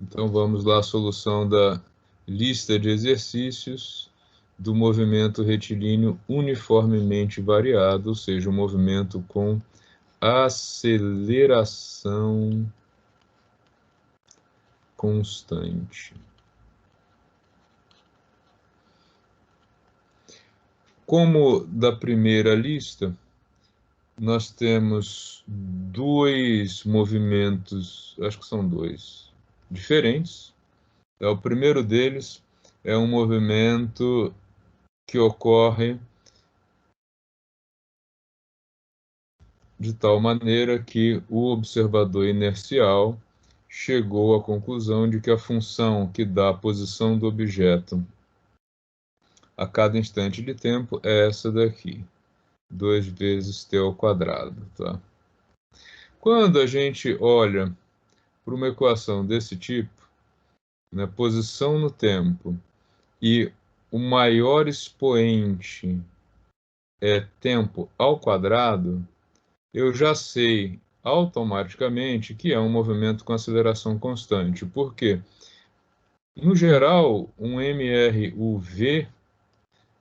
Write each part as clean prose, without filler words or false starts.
Então vamos lá à solução da lista de exercícios do movimento retilíneo uniformemente variado, ou seja, um movimento com aceleração constante. Como da primeira lista, nós temos dois movimentos, acho que são dois, diferentes. O primeiro deles é um movimento que ocorre de tal maneira que o observador inercial chegou à conclusão de que a função que dá a posição do objeto a cada instante de tempo é essa daqui, 2 vezes t ao quadrado, tá? Quando a gente olha para uma equação desse tipo, né, posição no tempo, e o maior expoente é tempo ao quadrado, eu já sei automaticamente que é um movimento com aceleração constante. Por quê? No geral, um MRUV,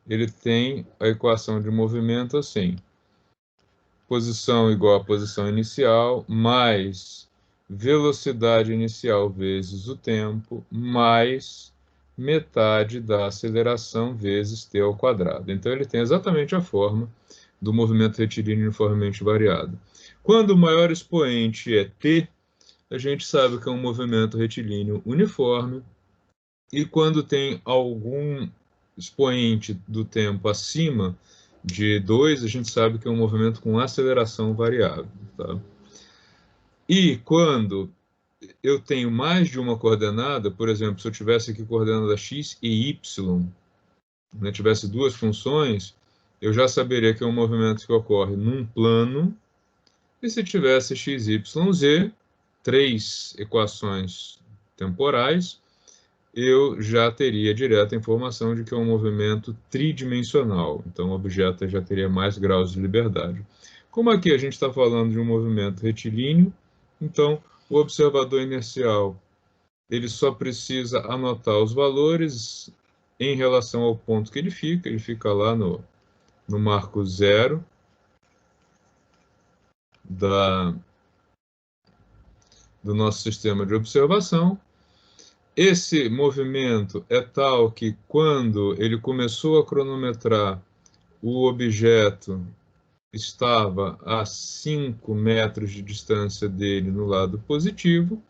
ele tem a equação de movimento assim: posição igual a posição inicial, mais velocidade inicial vezes o tempo, mais metade da aceleração vezes t ao quadrado. Então, ele tem exatamente a forma do movimento retilíneo uniformemente variado. Quando o maior expoente é t, a gente sabe que é um movimento retilíneo uniforme, e quando tem algum expoente do tempo acima de 2, a gente sabe que é um movimento com aceleração variável. Tá? E quando eu tenho mais de uma coordenada, por exemplo, se eu tivesse aqui coordenada x e y, né, tivesse duas funções, eu já saberia que é um movimento que ocorre num plano, e se tivesse x, y, z, três equações temporais, eu já teria direta informação de que é um movimento tridimensional. Então, o objeto já teria mais graus de liberdade. Como aqui a gente está falando de um movimento retilíneo, então o observador inercial ele só precisa anotar os valores em relação ao ponto que ele fica lá no marco zero do nosso sistema de observação. Esse movimento é tal que, quando ele começou a cronometrar, o objeto estava a 5 metros de distância dele no lado positivo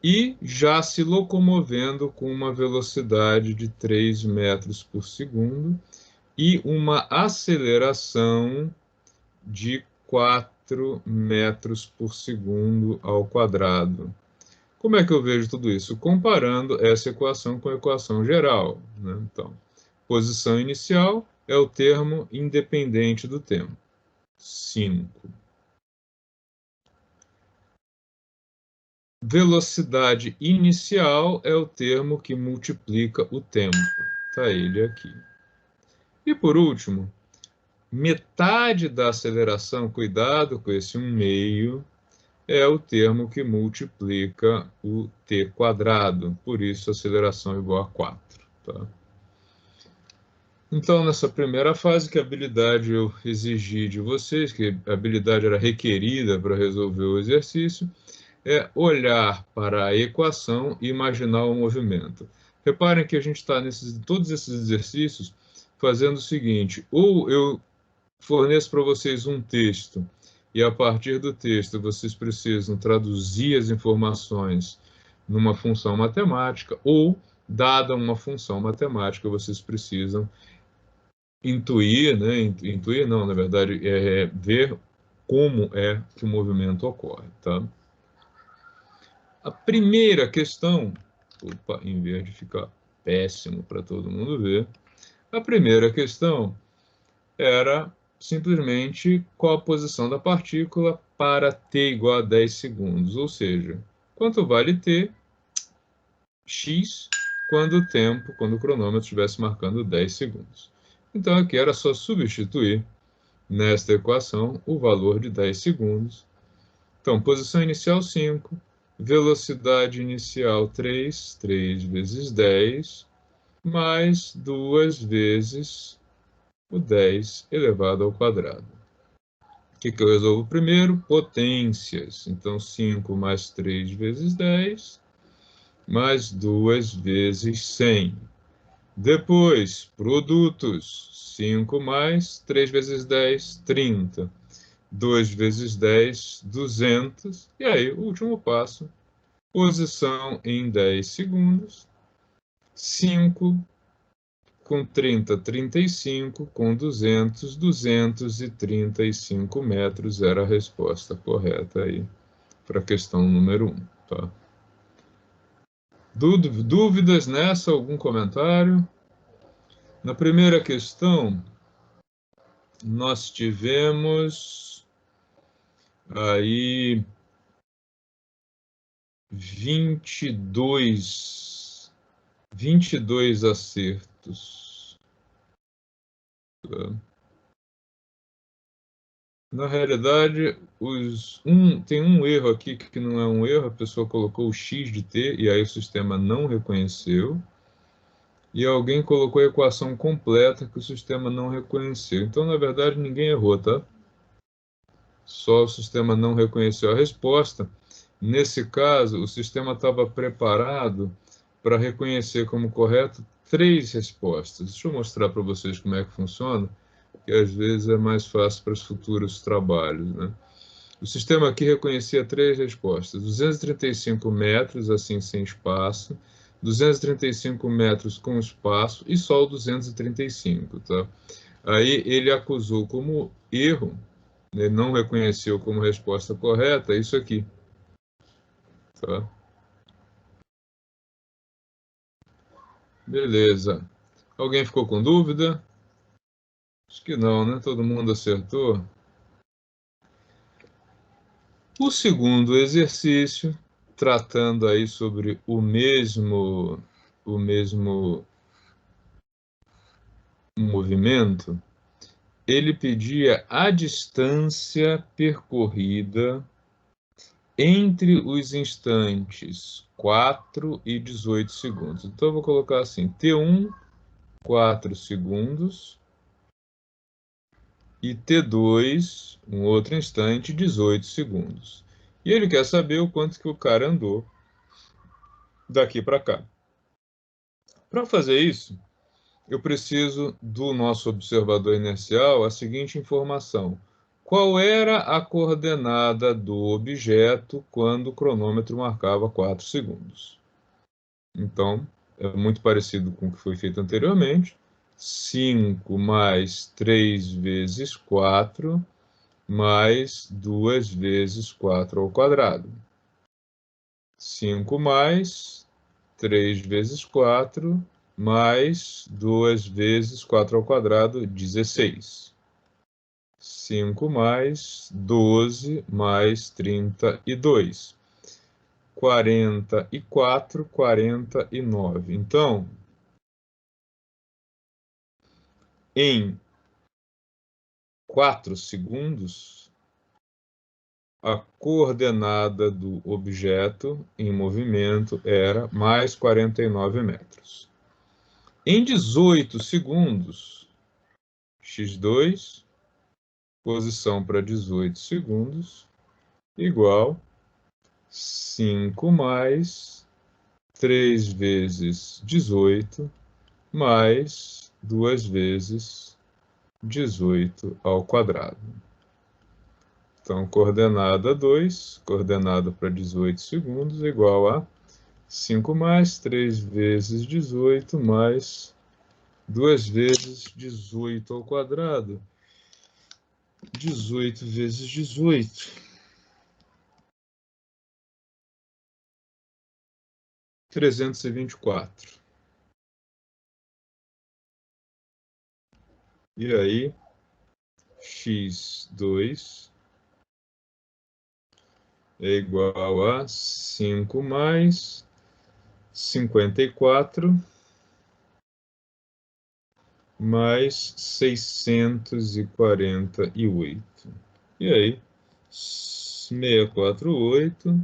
e já se locomovendo com uma velocidade de 3 metros por segundo e uma aceleração de 4 metros por segundo ao quadrado. Como é que eu vejo tudo isso? Comparando essa equação com a equação geral, né? Então, posição inicial é o termo independente do tempo, 5. Velocidade inicial é o termo que multiplica o tempo. Está ele aqui. E por último, metade da aceleração, cuidado com esse 1/2, é o termo que multiplica o t quadrado. Por isso, aceleração igual a 4. Tá? Então, nessa primeira fase, que habilidade eu exigi de vocês, que a habilidade era requerida para resolver o exercício, é olhar para a equação e imaginar o movimento. Reparem que a gente está todos esses exercícios fazendo o seguinte: ou eu forneço para vocês um texto, e a partir do texto vocês precisam traduzir as informações numa função matemática, ou, dada uma função matemática, vocês precisam intuir, né? Intuir não, na verdade, ver como é que o movimento ocorre, tá? A primeira questão, opa, em vez de ficar péssimo para todo mundo ver, a primeira questão era simplesmente qual a posição da partícula para t igual a 10 segundos, ou seja, quanto vale t, x, quando o cronômetro estivesse marcando 10 segundos. Então aqui era só substituir nesta equação o valor de 10 segundos. Então, posição inicial 5, Velocidade inicial 3 vezes 10, mais 2 vezes o 10 elevado ao quadrado. O que eu resolvo primeiro? Potências. Então, 5 mais 3 vezes 10, mais 2 vezes 100. Depois, produtos. 5 mais 3 vezes 10, 30. 2 vezes 10, 200. E aí, o último passo, posição em 10 segundos. 5 com 30, 35, com 200, 235 metros era a resposta correta aí para a questão número 1. Tá? Dúvidas nessa? Algum comentário? Na primeira questão, nós tivemos aí 22 acertos. Tá? Na realidade, tem um erro aqui que não é um erro, a pessoa colocou o x de t e aí o sistema não reconheceu. E alguém colocou a equação completa que o sistema não reconheceu. Então, na verdade, ninguém errou, tá? Só o sistema não reconheceu a resposta. Nesse caso, o sistema estava preparado para reconhecer como correto 3 respostas. Deixa eu mostrar para vocês como é que funciona, que às vezes é mais fácil para os futuros trabalhos, né? O sistema aqui reconhecia 3 respostas: 235 metros, assim sem espaço, 235 metros com espaço e só o 235, tá? Aí ele acusou como erro, ele não reconheceu como resposta correta isso aqui, tá? Beleza. Alguém ficou com dúvida? Acho que não, né? Todo mundo acertou. O segundo exercício, tratando aí sobre o mesmo movimento, ele pedia a distância percorrida entre os instantes 4 e 18 segundos. Então, eu vou colocar assim, T1, 4 segundos, e T2, um outro instante, 18 segundos. E ele quer saber o quanto que o cara andou daqui para cá. Para fazer isso, eu preciso do nosso observador inercial a seguinte informação: qual era a coordenada do objeto quando o cronômetro marcava 4 segundos? Então, é muito parecido com o que foi feito anteriormente. 5 mais 3 vezes 4, mais 2 vezes 4 ao quadrado. 5 mais 3 vezes 4, mais 2 vezes 4 ao quadrado, 16. 5 mais 12 mais 32. 44, 49. Então, em 4 segundos, a coordenada do objeto em movimento era mais 49 metros. Em 18 segundos, x2, posição para 18 segundos, igual 5 mais 3 vezes 18, mais 2 vezes 18 ao quadrado. Então, coordenada 2, coordenada para 18 segundos, igual a 5 mais 3 vezes 18, mais 2 vezes 18 ao quadrado. 18 vezes 18. 324. E aí, x2 é igual a 5 mais 54 mais 648. E aí, 648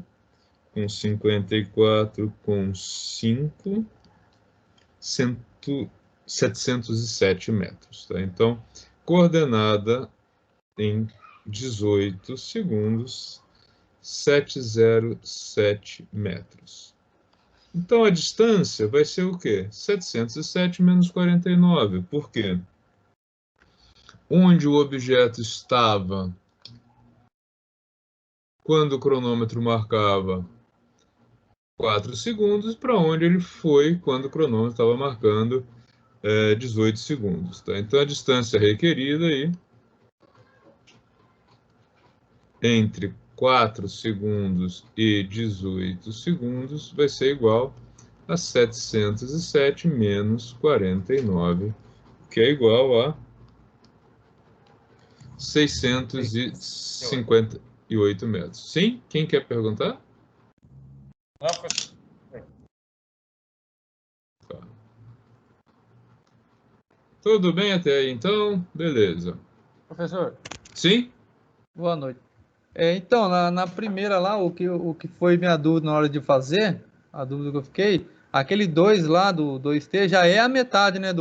com 54, com 5, 707 metros. Tá? Então, coordenada em 18 segundos, 707 metros. Então, a distância vai ser o quê? 707 menos 49. Por quê? Onde o objeto estava quando o cronômetro marcava 4 segundos, para onde ele foi quando o cronômetro estava marcando 18 segundos. Tá? Então, a distância requerida aí entre 4 segundos e 18 segundos vai ser igual a 707 menos 49, que é igual a 658 metros. Sim? Quem quer perguntar? Não, professor. Tá. Tudo bem até aí, então? Beleza. Professor, Sim? boa noite. Então, na primeira lá, o que foi minha dúvida na hora de fazer, a dúvida que eu fiquei, aquele 2 lá do 2T já é a metade, né?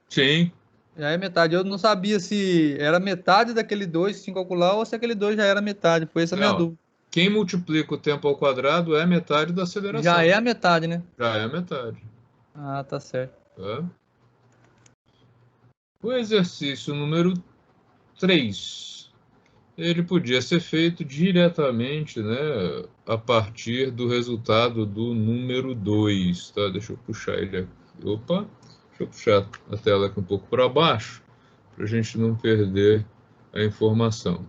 Sim. Já é metade. Eu não sabia se era metade daquele 2 sem calcular ou se aquele 2 já era metade. Foi essa a minha Não. dúvida. Quem multiplica o tempo ao quadrado é metade da aceleração. Já é a metade, né? Já é a metade. Ah, tá certo. Tá? O exercício número 3, ele podia ser feito diretamente, né, a partir do resultado do número 2. Tá? Deixa eu puxar ele aqui. Opa! Deixa eu puxar a tela aqui um pouco para baixo, para a gente não perder a informação.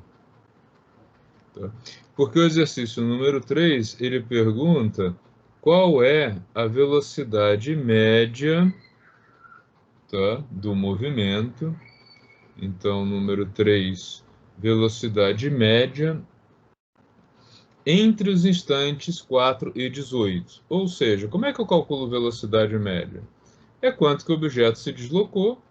Tá? Porque o exercício número 3, ele pergunta qual é a velocidade média, tá, do movimento. Então, número 3, velocidade média entre os instantes 4 e 18. Ou seja, como é que eu calculo velocidade média? É quanto que o objeto se deslocou.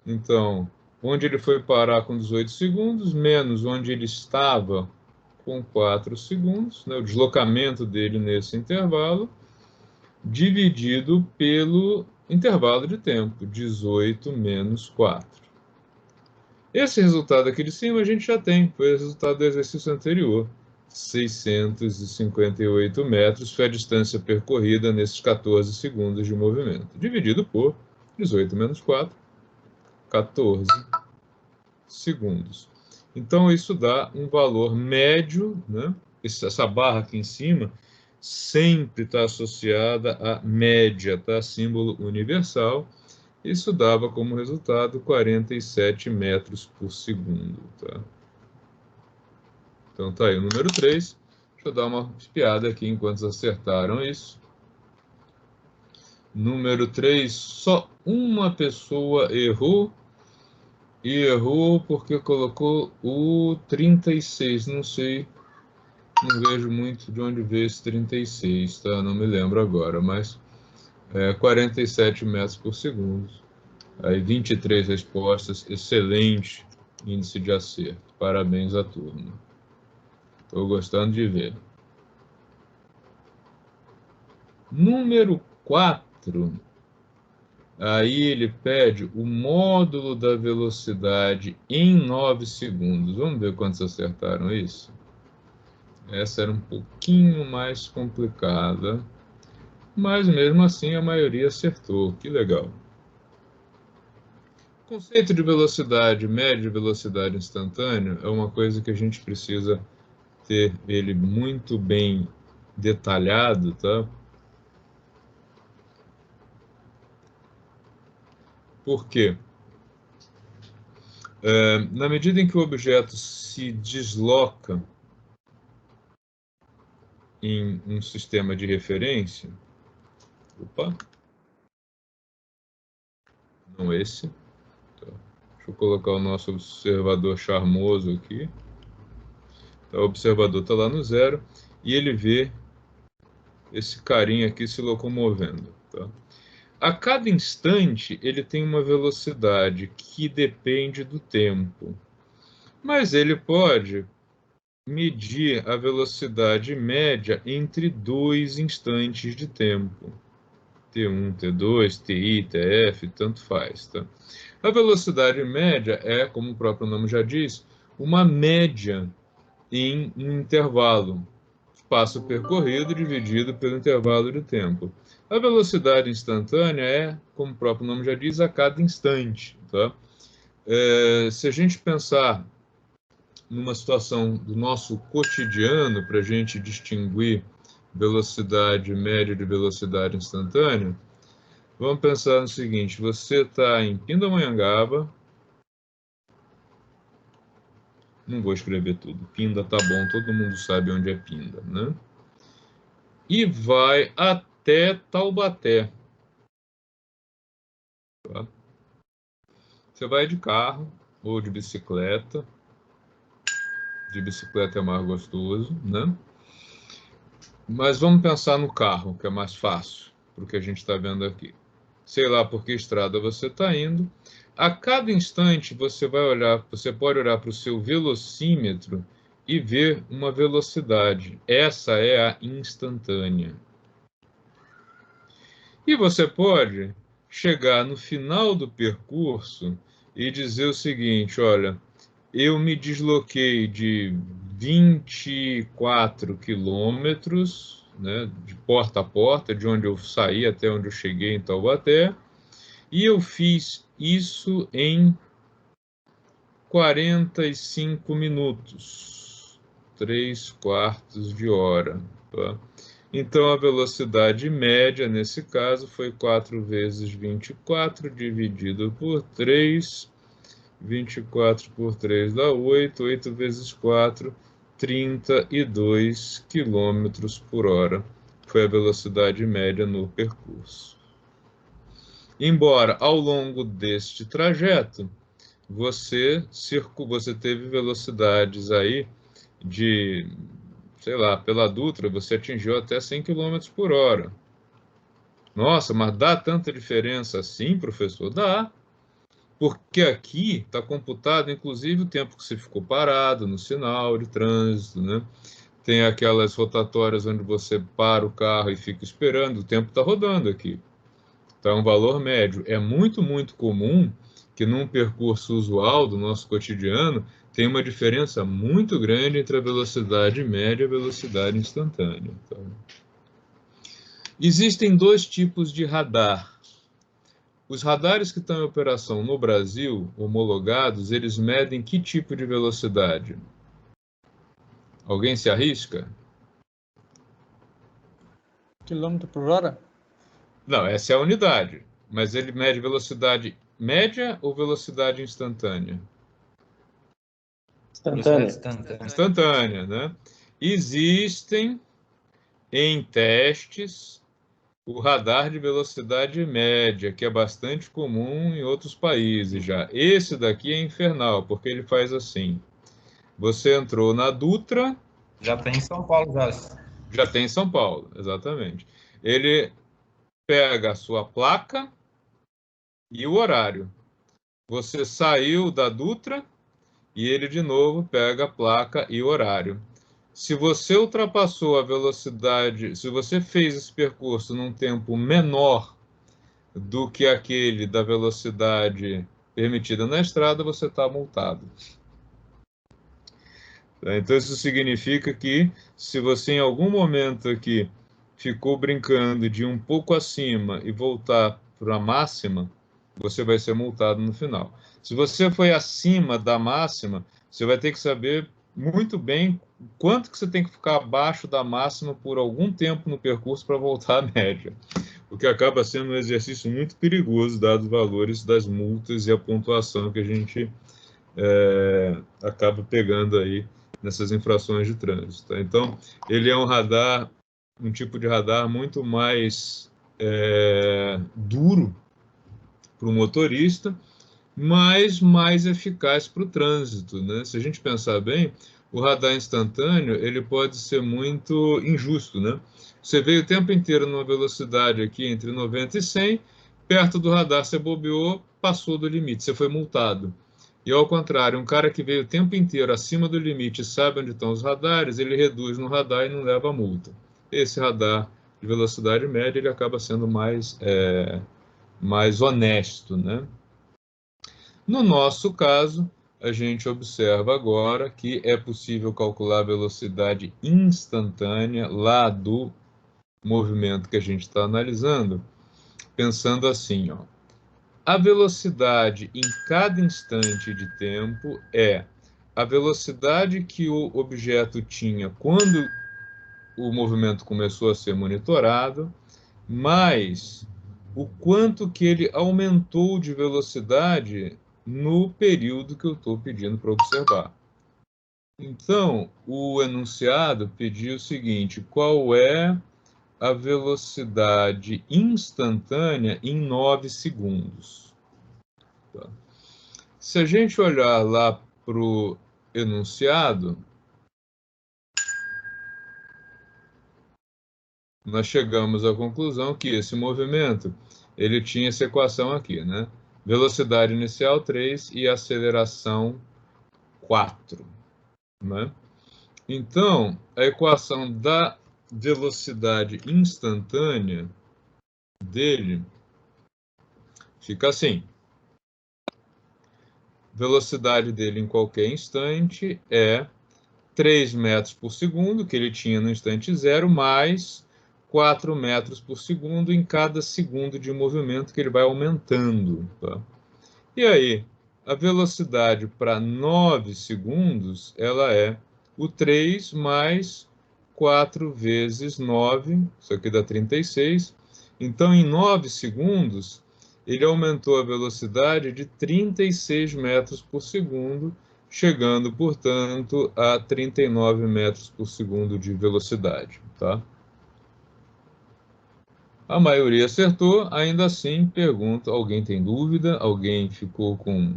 Então, onde ele foi parar com 18 segundos, menos onde ele estava com 4 segundos, né, o deslocamento dele nesse intervalo, dividido pelo intervalo de tempo, 18 menos 4. Esse resultado aqui de cima a gente já tem, foi o resultado do exercício anterior. 658 metros foi a distância percorrida nesses 14 segundos de movimento, dividido por 18 menos 4, 14 segundos. Então, isso dá um valor médio, né? Essa barra aqui em cima sempre está associada à média, tá? Símbolo universal. Isso dava como resultado 47 metros por segundo, tá? Então, tá aí o número 3. Deixa eu dar uma espiada aqui enquanto acertaram isso. Número 3, só uma pessoa errou. E errou porque colocou o 36. Não sei, não vejo muito de onde veio esse 36, tá? Não me lembro agora, mas 47 metros por segundo. Aí 23 respostas, excelente índice de acerto. Parabéns à turma. Estou gostando de ver. Número 4. Aí ele pede o módulo da velocidade em 9 segundos. Vamos ver quantos acertaram isso? Essa era um pouquinho mais complicada, mas mesmo assim a maioria acertou. Que legal. O conceito de velocidade média e velocidade instantânea é uma coisa que a gente precisa ter ele muito bem detalhado, tá? Por quê? Na medida em que o objeto se desloca em um sistema de referência, opa, não esse, tá. Deixa eu colocar o nosso observador charmoso aqui. Tá, o observador está lá no 0 e ele vê esse carinha aqui se locomovendo. Tá? A cada instante ele tem uma velocidade que depende do tempo, mas ele pode medir a velocidade média entre dois instantes de tempo. T1, T2, TI, TF, tanto faz. Tá? A velocidade média é, como o próprio nome já diz, uma média em um intervalo. Espaço percorrido dividido pelo intervalo de tempo. A velocidade instantânea é, como o próprio nome já diz, a cada instante. Tá? Se a gente pensar numa situação do nosso cotidiano, para a gente distinguir velocidade média de velocidade instantânea, vamos pensar no seguinte: você está em Pindamonhangaba, não vou escrever tudo, Pinda tá bom, todo mundo sabe onde é Pinda, né? E vai até Taubaté. Tá? Você vai de carro ou de bicicleta. De bicicleta é mais gostoso, né? Mas vamos pensar no carro, que é mais fácil, para o que a gente está vendo aqui. Sei lá por que estrada você está indo. A cada instante você vai olhar, você pode olhar para o seu velocímetro e ver uma velocidade. Essa é a instantânea. E você pode chegar no final do percurso e dizer o seguinte: olha, eu me desloquei de 24 quilômetros, né, de porta a porta, de onde eu saí até onde eu cheguei em Taubaté, e eu fiz isso em 45 minutos, 3/4 de hora. Tá? Então, a velocidade média, nesse caso, foi 4 vezes 24, dividido por 3. 24 por 3 dá 8. 8 vezes 4, 32 quilômetros por hora. Foi a velocidade média no percurso. Embora, ao longo deste trajeto, você teve velocidades aí de, sei lá, pela Dutra, você atingiu até 100 km por hora. Nossa, mas dá tanta diferença assim, professor? Dá. Porque aqui está computado, inclusive, o tempo que você ficou parado no sinal de trânsito, né? Tem aquelas rotatórias onde você para o carro e fica esperando, o tempo está rodando aqui. Então, é um valor médio. É muito, muito comum que num percurso usual do nosso cotidiano tem uma diferença muito grande entre a velocidade média e a velocidade instantânea. Então, existem dois tipos de radar. Os radares que estão em operação no Brasil, homologados, eles medem que tipo de velocidade? Alguém se arrisca? Quilômetro por hora? Não, essa é a unidade. Mas ele mede velocidade média ou velocidade instantânea? Instantânea. Instantânea, né? Existem em testes o radar de velocidade média, que é bastante comum em outros países já. Esse daqui é infernal, porque ele faz assim. Você entrou na Dutra. Já tem em São Paulo, já. Já tem em São Paulo, exatamente. Ele pega a sua placa e o horário. Você saiu da Dutra e ele de novo pega a placa e o horário. Se você ultrapassou a velocidade, se você fez esse percurso num tempo menor do que aquele da velocidade permitida na estrada, você está multado. Então, isso significa que se você em algum momento aqui ficou brincando de um pouco acima e voltar para a máxima, você vai ser multado no final. Se você foi acima da máxima, você vai ter que saber muito bem quanto que você tem que ficar abaixo da máxima por algum tempo no percurso para voltar à média, o que acaba sendo um exercício muito perigoso, dados os valores das multas e a pontuação que a gente acaba pegando aí nessas infrações de trânsito. Tá? Então, ele é um radar, um tipo de radar muito mais duro para o motorista, mas mais eficaz para o trânsito. Né? Se a gente pensar bem, o radar instantâneo ele pode ser muito injusto. Né? Você veio o tempo inteiro numa velocidade aqui entre 90 e 100, perto do radar você bobeou, passou do limite, você foi multado. E, ao contrário, um cara que veio o tempo inteiro acima do limite e sabe onde estão os radares, ele reduz no radar e não leva multa. Esse radar de velocidade média, ele acaba sendo mais honesto, né? No nosso caso, a gente observa agora que é possível calcular a velocidade instantânea lá do movimento que a gente está analisando, pensando assim, ó. A velocidade em cada instante de tempo é a velocidade que o objeto tinha quando o movimento começou a ser monitorado, mais o quanto que ele aumentou de velocidade no período que eu estou pedindo para observar. Então, o enunciado pediu o seguinte: qual é a velocidade instantânea em 9 segundos? Tá. Se a gente olhar lá para o enunciado, nós chegamos à conclusão que esse movimento, ele tinha essa equação aqui, né? Velocidade inicial 3 e aceleração 4, né? Então, a equação da velocidade instantânea dele fica assim. Velocidade dele em qualquer instante é 3 metros por segundo, que ele tinha no instante zero, mais 4 metros por segundo em cada segundo de movimento que ele vai aumentando. Tá? E aí, a velocidade para 9 segundos, ela é o 3 mais 4 vezes 9, isso aqui dá 36. Então, em 9 segundos, ele aumentou a velocidade de 36 metros por segundo, chegando, portanto, a 39 metros por segundo de velocidade. Tá? A maioria acertou, ainda assim, pergunta, alguém tem dúvida? Alguém ficou com...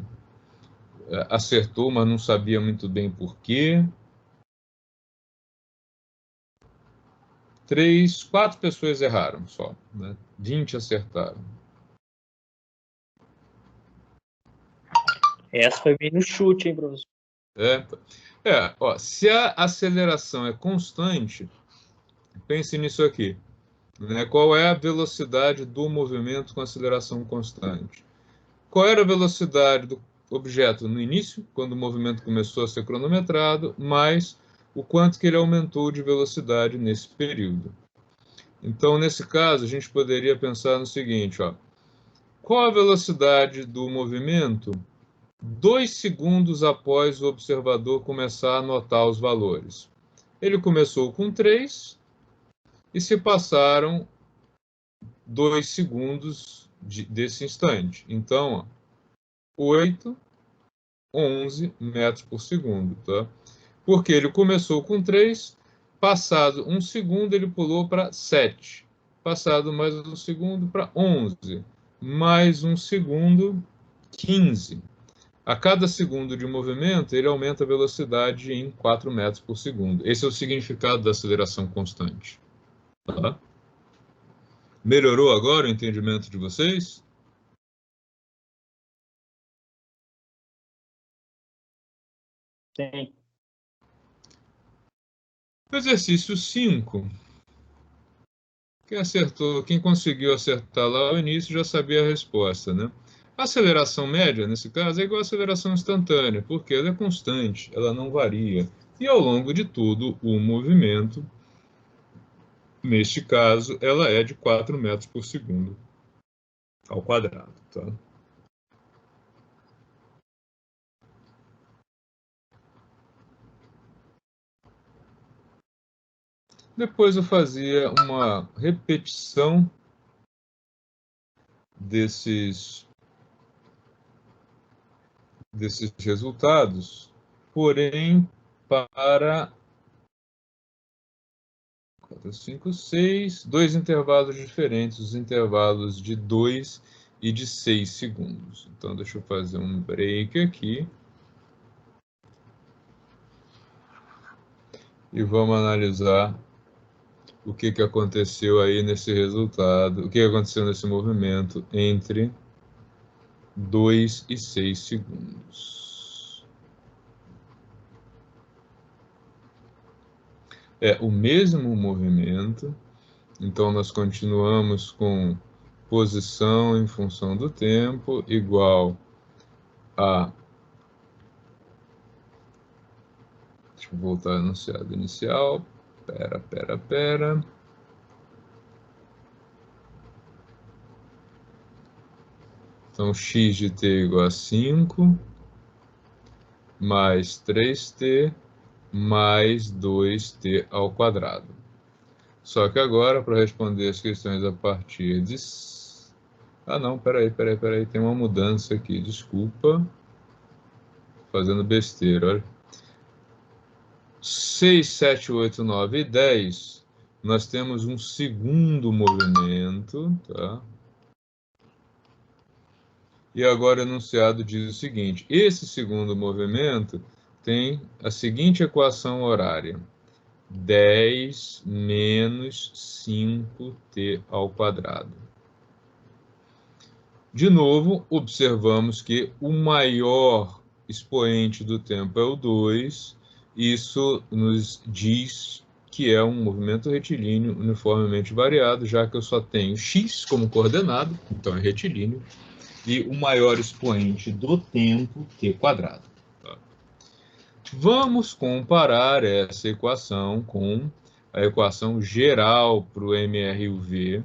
acertou, mas não sabia muito bem por quê? 4 pessoas erraram só, né? 20 acertaram. Essa foi bem no chute, hein, professor? Ó, se a aceleração é constante, pense nisso aqui, né? Qual é a velocidade do movimento com aceleração constante? Qual era a velocidade do objeto no início, quando o movimento começou a ser cronometrado, mais o quanto que ele aumentou de velocidade nesse período. Então, nesse caso, a gente poderia pensar no seguinte, ó. Qual a velocidade do movimento 2 segundos após o observador começar a anotar os valores? Ele começou com 3 e se passaram 2 segundos desse instante. Então, ó, 8, 11 metros por segundo, tá? Porque ele começou com 3, passado 1 segundo ele pulou para 7, passado mais 1 segundo para 11, mais 1 segundo, 15. A cada segundo de movimento, ele aumenta a velocidade em 4 metros por segundo. Esse é o significado da aceleração constante. Tá? Melhorou agora o entendimento de vocês? Sim. O exercício 5. Quem conseguiu acertar lá ao início já sabia a resposta, né? A aceleração média, nesse caso, é igual à aceleração instantânea, porque ela é constante, ela não varia. E ao longo de todo o movimento, neste caso, ela é de 4 metros por segundo ao quadrado, tá? Depois eu fazia uma repetição desses resultados, porém para 4, 5, 6, 2 intervalos diferentes, os intervalos de 2 e de 6 segundos. Então, deixa eu fazer um break aqui. E vamos analisar o que aconteceu aí nesse resultado, o que aconteceu nesse movimento entre 2 e 6 segundos. é o mesmo movimento, então nós continuamos com posição em função do tempo igual a... Deixa eu voltar ao enunciado inicial. Pera. Então, x de t igual a 5, mais 3t, mais 2t ao quadrado. Só que agora, para responder as questões a partir de... Ah, não, peraí, tem uma mudança aqui, desculpa. Fazendo besteira, olha. 6, 7, 8, 9 e 10, nós temos um segundo movimento, tá? E agora o enunciado diz o seguinte: esse segundo movimento tem a seguinte equação horária: 10 menos 5t ao quadrado. De novo, observamos que o maior expoente do tempo é o 2. Isso nos diz que é um movimento retilíneo uniformemente variado, já que eu só tenho x como coordenada, então é retilíneo, e o maior expoente do tempo, t quadrado. Tá? Vamos comparar essa equação com a equação geral para o MRUV,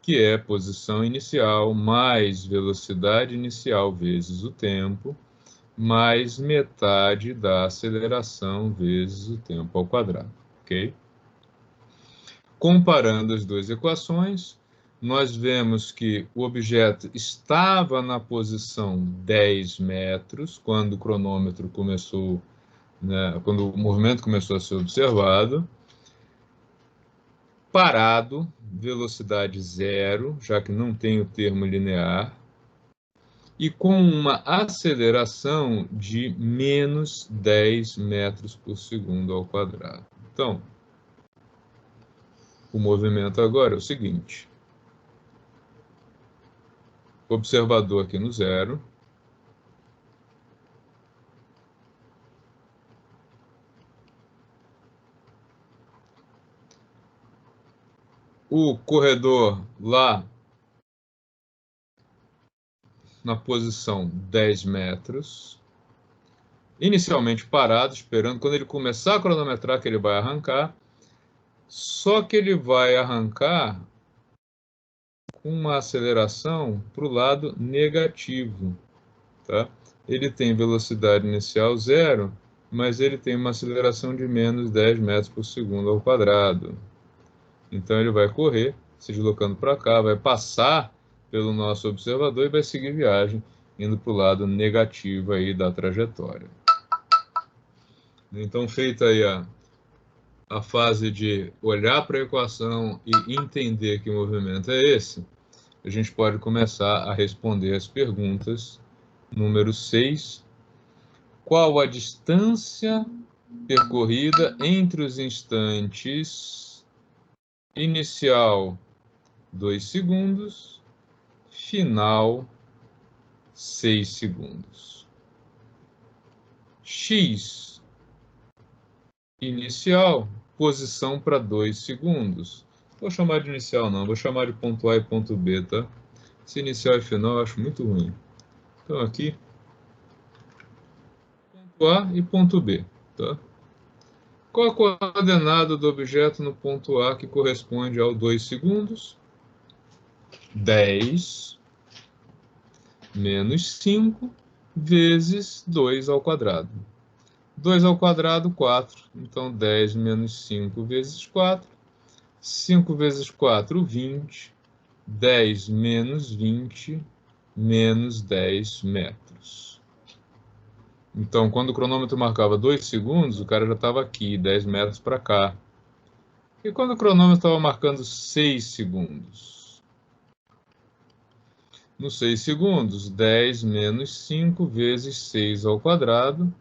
que é posição inicial mais velocidade inicial vezes o tempo, mais metade da aceleração vezes o tempo ao quadrado, ok? Comparando as duas equações, nós vemos que o objeto estava na posição 10 metros quando o cronômetro começou, né, quando o movimento começou a ser observado, parado, velocidade zero, já que não tem o termo linear, e com uma aceleração de menos 10 metros por segundo ao quadrado. Então, o movimento agora é o seguinte: observador aqui no zero, o corredor lá na posição 10 metros, inicialmente parado, esperando, quando ele começar a cronometrar que ele vai arrancar, só que ele vai arrancar com uma aceleração para o lado negativo, tá? Ele tem velocidade inicial zero, mas ele tem uma aceleração de menos 10 metros por segundo ao quadrado. Então ele vai correr, se deslocando para cá, vai passar pelo nosso observador e vai seguir viagem, indo para o lado negativo aí da trajetória. Então, feita aí a fase de olhar para a equação e entender que movimento é esse, a gente pode começar a responder as perguntas. Número 6. Qual a distância percorrida entre os instantes inicial 2 segundos, final 6 segundos? X inicial, posição para 2 segundos. Vou chamar de inicial não, vou chamar de ponto A e ponto B, tá? Se inicial e final eu acho muito ruim. Então aqui, ponto A e ponto B, tá? Qual a coordenada do objeto no ponto A que corresponde ao 2 segundos? 10 menos 5 vezes 2 ao quadrado. 2 ao quadrado, 4. Então, 10 menos 5 vezes 4. 5 vezes 4, 20. 10 menos 20, menos 10 metros. Então, quando o cronômetro marcava 2 segundos, o cara já estava aqui, 10 metros para cá. E quando o cronômetro estava marcando 6 segundos? Nos 6 segundos, 10 menos 5 vezes 6 ao quadrado.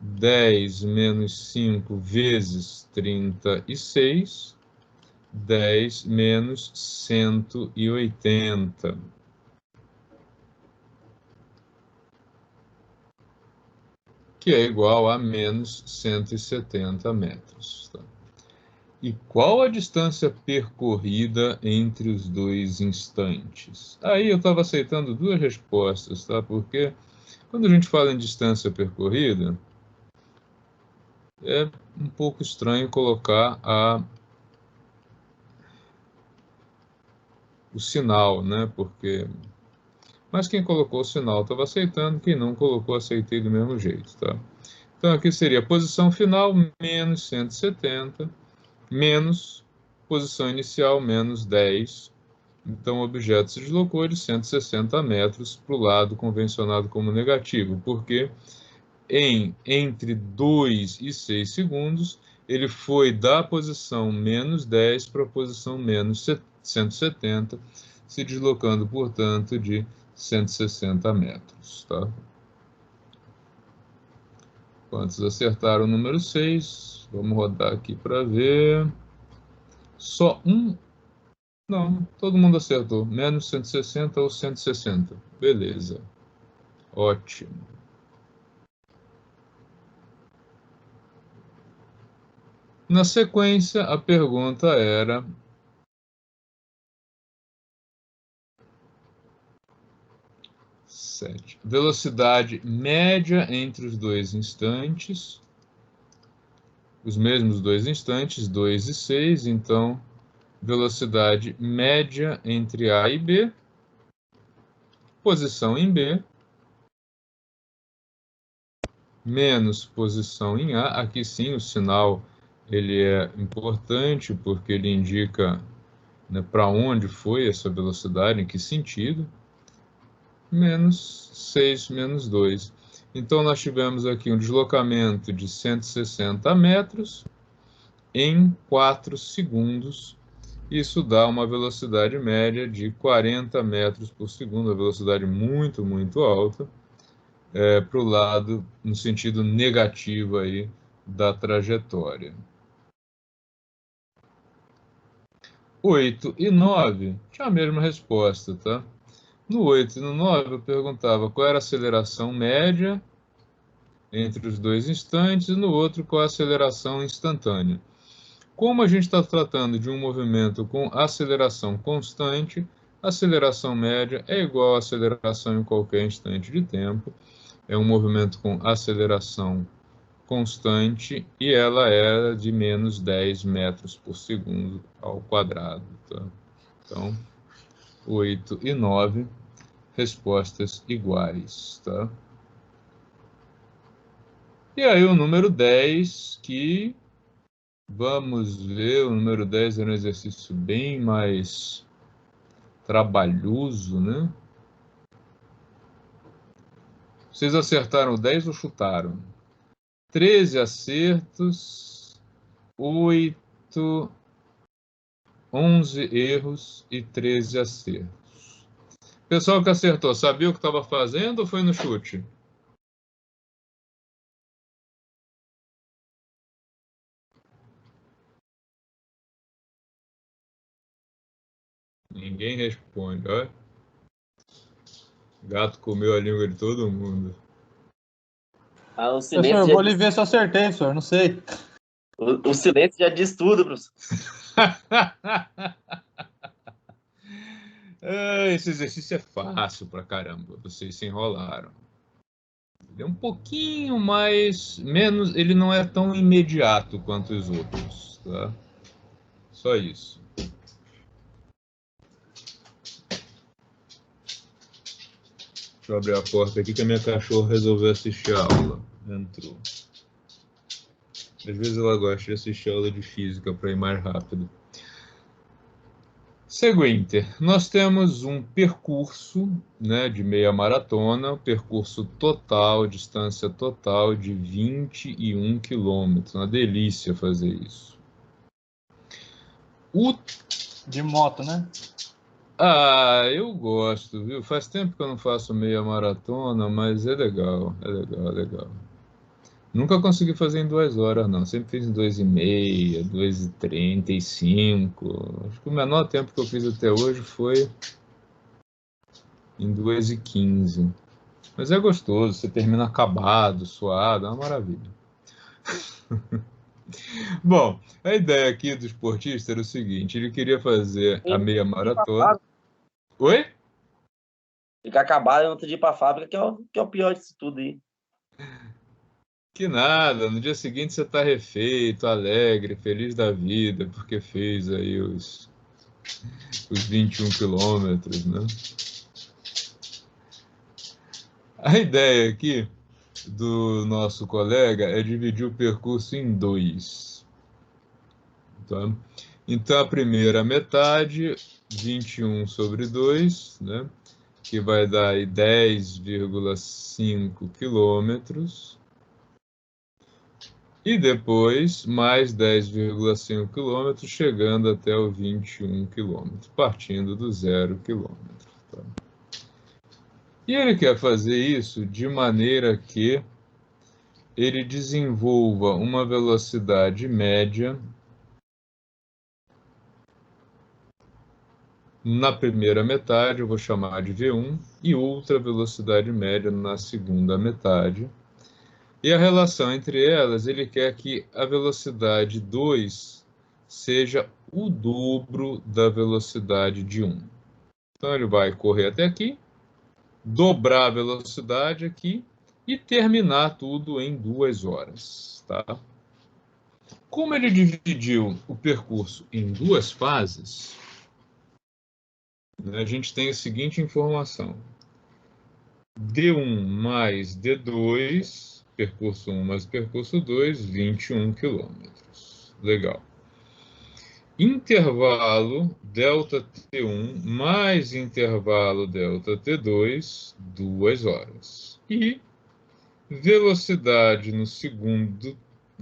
10 menos 5 vezes 36. 10 menos 180. que é igual a menos 170 metros. Tá? E qual a distância percorrida entre os dois instantes? Aí eu estava aceitando duas respostas, tá? Porque quando a gente fala em distância percorrida, é um pouco estranho colocar o sinal, né? Porque... Mas quem colocou o sinal estava aceitando, quem não colocou, aceitei do mesmo jeito, tá? Então aqui seria posição final menos 170, menos posição inicial menos 10. Então o objeto se deslocou de 160 metros para o lado convencionado como negativo, porque entre 2 e 6 segundos, ele foi da posição menos 10 para a posição menos 170, se deslocando, portanto, de 160 metros. Tá? Quantos acertaram o número 6? Vamos rodar aqui para ver. Só um. Não, todo mundo acertou. Menos 160 ou 160. Beleza. Ótimo. Na sequência, a pergunta era: velocidade média entre os dois instantes. Os mesmos dois instantes, 2 e 6. Então, velocidade média entre A e B. Posição em B. Menos posição em A. Aqui sim, o sinal ele é importante porque ele indica, né, para onde foi essa velocidade, em que sentido. Menos 6 menos 2. Então, nós tivemos aqui um deslocamento de 160 metros em 4 segundos. Isso dá uma velocidade média de 40 metros por segundo, uma velocidade muito, muito alta, para o lado, no sentido negativo aí da trajetória. 8 e 9 tinha a mesma resposta, tá? No 8 e no 9 eu perguntava qual era a aceleração média entre os dois instantes e no outro qual a aceleração instantânea. Como a gente está tratando de um movimento com aceleração constante, a aceleração média é igual à aceleração em qualquer instante de tempo. É um movimento com aceleração constante e ela era de menos 10 metros por segundo ao quadrado. Tá? Então, 8 e 9, respostas iguais. Tá? E aí o número 10, que vamos ver, o número 10 é um exercício bem mais trabalhoso, né? Vocês acertaram 10 ou chutaram? 13 acertos, 8, 11 erros e 13 acertos. Pessoal que acertou, sabia o que estava fazendo ou foi no chute? Ninguém responde, olha. Gato comeu a língua de todo mundo. Ah, o Professor, silêncio eu já vou lhe ver se eu acertei, professor, não sei. o silêncio já diz tudo, professor. Esse exercício é fácil pra caramba, vocês se enrolaram. Ele é um pouquinho mais, menos, ele não é tão imediato quanto os outros, tá? Só isso. Deixa eu abrir a porta aqui que a minha cachorra resolveu assistir a aula. Entrou. Às vezes ela gosta de assistir a aula de física para ir mais rápido. Seguinte, nós temos um percurso, né, de meia maratona, percurso total, distância total de 21 quilômetros. Uma delícia fazer isso. De moto, né? Eu gosto, viu? Faz tempo que eu não faço meia maratona, mas é legal, é legal, é legal. Nunca consegui fazer em 2 horas, não. Sempre fiz em 2h30, 2h35. Acho que o menor tempo que eu fiz até hoje foi em 2h15. Mas é gostoso, você termina acabado, suado, é uma maravilha. Bom, a ideia aqui do esportista era o seguinte, ele queria fazer a meia maratona. Oi? Ficar acabado no outro dia ir pra fábrica, que é o pior disso tudo aí. Que nada, no dia seguinte você está refeito, alegre, feliz da vida, porque fez aí os 21 quilômetros, né? A ideia aqui do nosso colega é dividir o percurso em dois. Tá? Então, a primeira metade, 21 sobre 2, né? Que vai dar aí 10,5 quilômetros. E depois, mais 10,5 quilômetros, chegando até o 21 quilômetros, partindo do 0 quilômetro. Tá? E ele quer fazer isso de maneira que ele desenvolva uma velocidade média na primeira metade, eu vou chamar de V1, e outra velocidade média na segunda metade. E a relação entre elas, ele quer que a velocidade 2 seja o dobro da velocidade de 1. Então ele vai correr até aqui, dobrar a velocidade aqui e terminar tudo em 2 horas. Tá? Como ele dividiu o percurso em 2 fases, a gente tem a seguinte informação. D1 mais D2, percurso 1 mais percurso 2, 21 quilômetros. Legal. Intervalo delta T1 mais intervalo delta T2, 2 horas. E velocidade na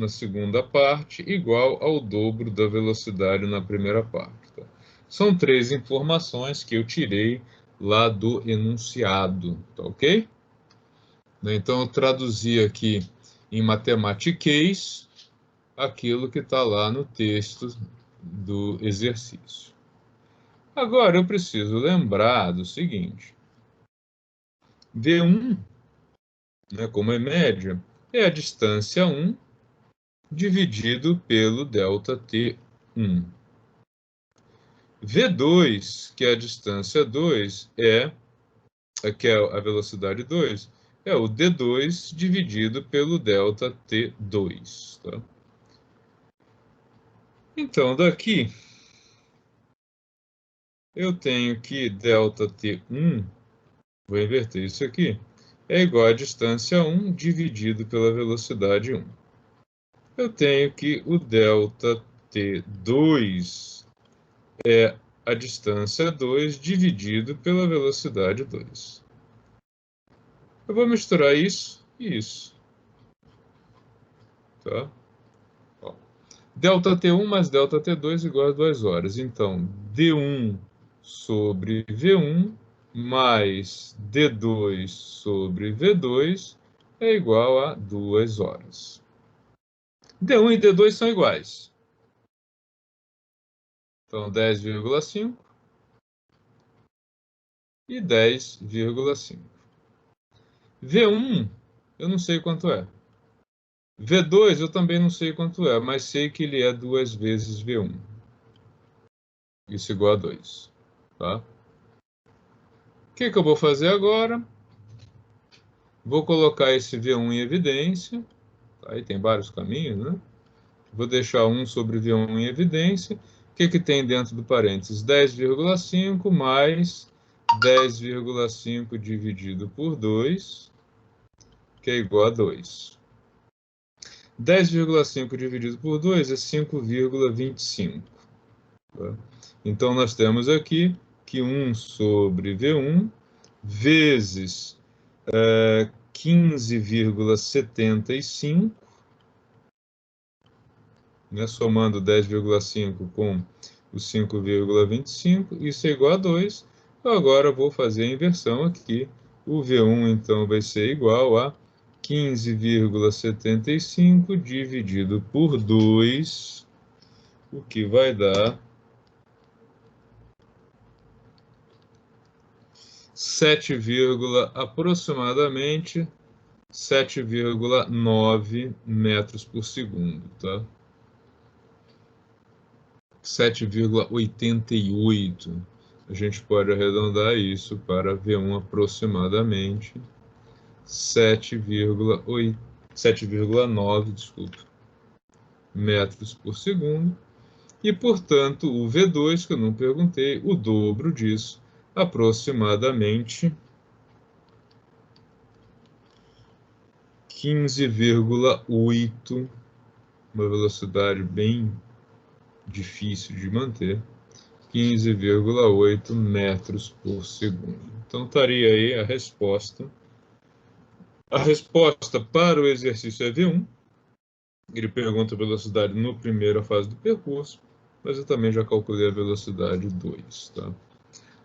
segunda parte igual ao dobro da velocidade na primeira parte. Tá? São 3 informações que eu tirei lá do enunciado, tá ok? Então, eu traduzi aqui em matematiquês aquilo que está lá no texto do exercício. Agora, eu preciso lembrar do seguinte. V1, como é média, é a distância 1 dividido pelo delta T1. V2, que é a distância 2, que é a velocidade 2, é o D2 dividido pelo delta T2. Tá? Então, daqui, eu tenho que delta T1, vou inverter isso aqui, é igual a distância 1 dividido pela velocidade 1. Eu tenho que o delta T2 é a distância 2 dividido pela velocidade 2. Eu vou misturar isso e isso. Tá? Ó. Delta T1 mais delta T2 igual a 2 horas. Então, D1 sobre V1 mais D2 sobre V2 é igual a 2 horas. D1 e D2 são iguais. Então, 10,5 e 10,5. V1, eu não sei quanto é. V2 eu também não sei quanto é, mas sei que ele é 2 vezes V1. Isso igual a 2. Tá? O que eu vou fazer agora? Vou colocar esse V1 em evidência. Aí tem vários caminhos, né? Vou deixar 1 sobre V1 em evidência. O que tem dentro do parênteses? 10,5 mais 10,5 dividido por 2, que é igual a 2. 10,5 dividido por 2 é 5,25. Tá? Então, nós temos aqui que 1 sobre V1 vezes 15,75, somando 10,5 com os 5,25, isso é igual a 2. Então, agora eu vou fazer a inversão aqui. O V1, então, vai ser igual a 15,75 dividido por 2, o que vai dar aproximadamente 7,9 metros por segundo, tá? 7,88. A gente pode arredondar isso para V1 aproximadamente 7,9, desculpa, metros por segundo. E, portanto, o V2, que eu não perguntei, o dobro disso, aproximadamente 15,8, uma velocidade bem difícil de manter, 15,8 metros por segundo. Então, estaria aí a resposta. A resposta para o exercício é V1. Ele pergunta a velocidade no primeira fase do percurso, mas eu também já calculei a velocidade 2. Tá?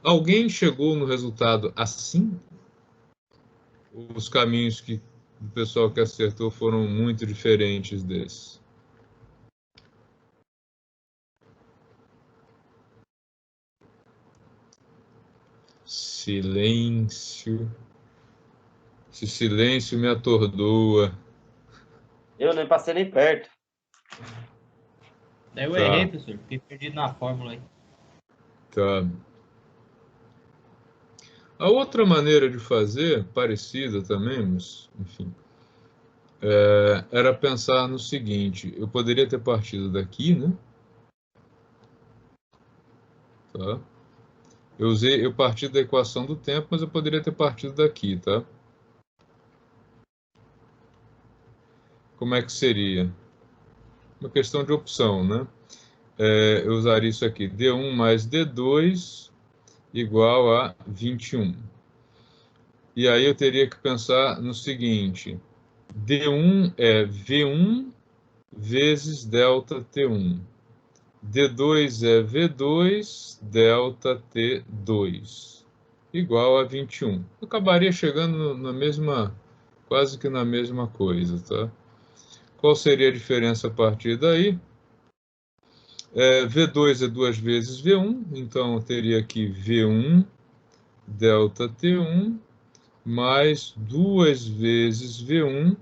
Alguém chegou no resultado assim? Os caminhos que o pessoal que acertou foram muito diferentes desses? Silêncio. Esse silêncio me atordoa. Eu nem passei nem perto. Daí eu Tá. errei, professor. Fiquei perdido na fórmula aí. Tá. A outra maneira de fazer, parecida também, mas, enfim, era pensar no seguinte: eu poderia ter partido daqui, né? Tá? Eu parti da equação do tempo, mas eu poderia ter partido daqui, tá? Como é que seria? Uma questão de opção, né? Eu usaria isso aqui, D1 mais D2 igual a 21. E aí eu teria que pensar no seguinte: D1 é V1 vezes delta T1. D2 é V2 delta T2, igual a 21. Eu acabaria chegando na mesma, quase que na mesma coisa, tá? Qual seria a diferença a partir daí? V2 é 2 vezes V1, então eu teria aqui V1 delta T1 mais 2 vezes V1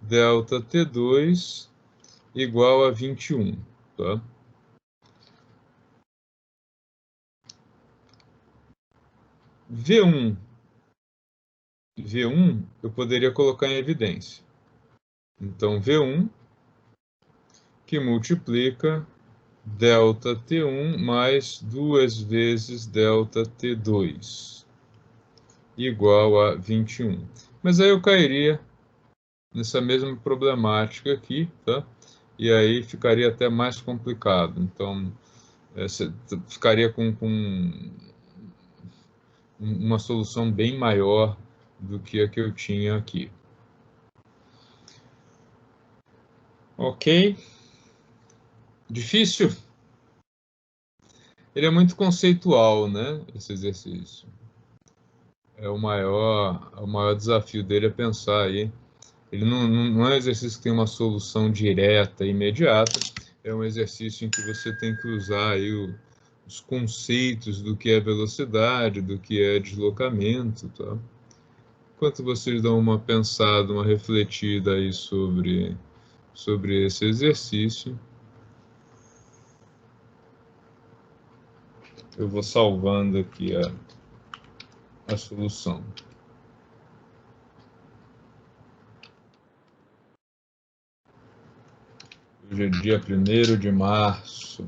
delta T2 igual a 21, tá? V1 eu poderia colocar em evidência. Então, V1 que multiplica delta T1 mais 2 vezes delta T2 igual a 21. Mas aí eu cairia nessa mesma problemática aqui, tá? E aí ficaria até mais complicado. Então, ficaria com uma solução bem maior do que a que eu tinha aqui. Ok? Difícil? Ele é muito conceitual, né? Esse exercício. O maior desafio dele é pensar aí. Ele não é um exercício que tem uma solução direta, imediata. É um exercício em que você tem que usar aí os conceitos do que é velocidade, do que é deslocamento, tá? Enquanto vocês dão uma pensada, uma refletida aí sobre esse exercício, eu vou salvando aqui a solução. Hoje é dia 1º de março.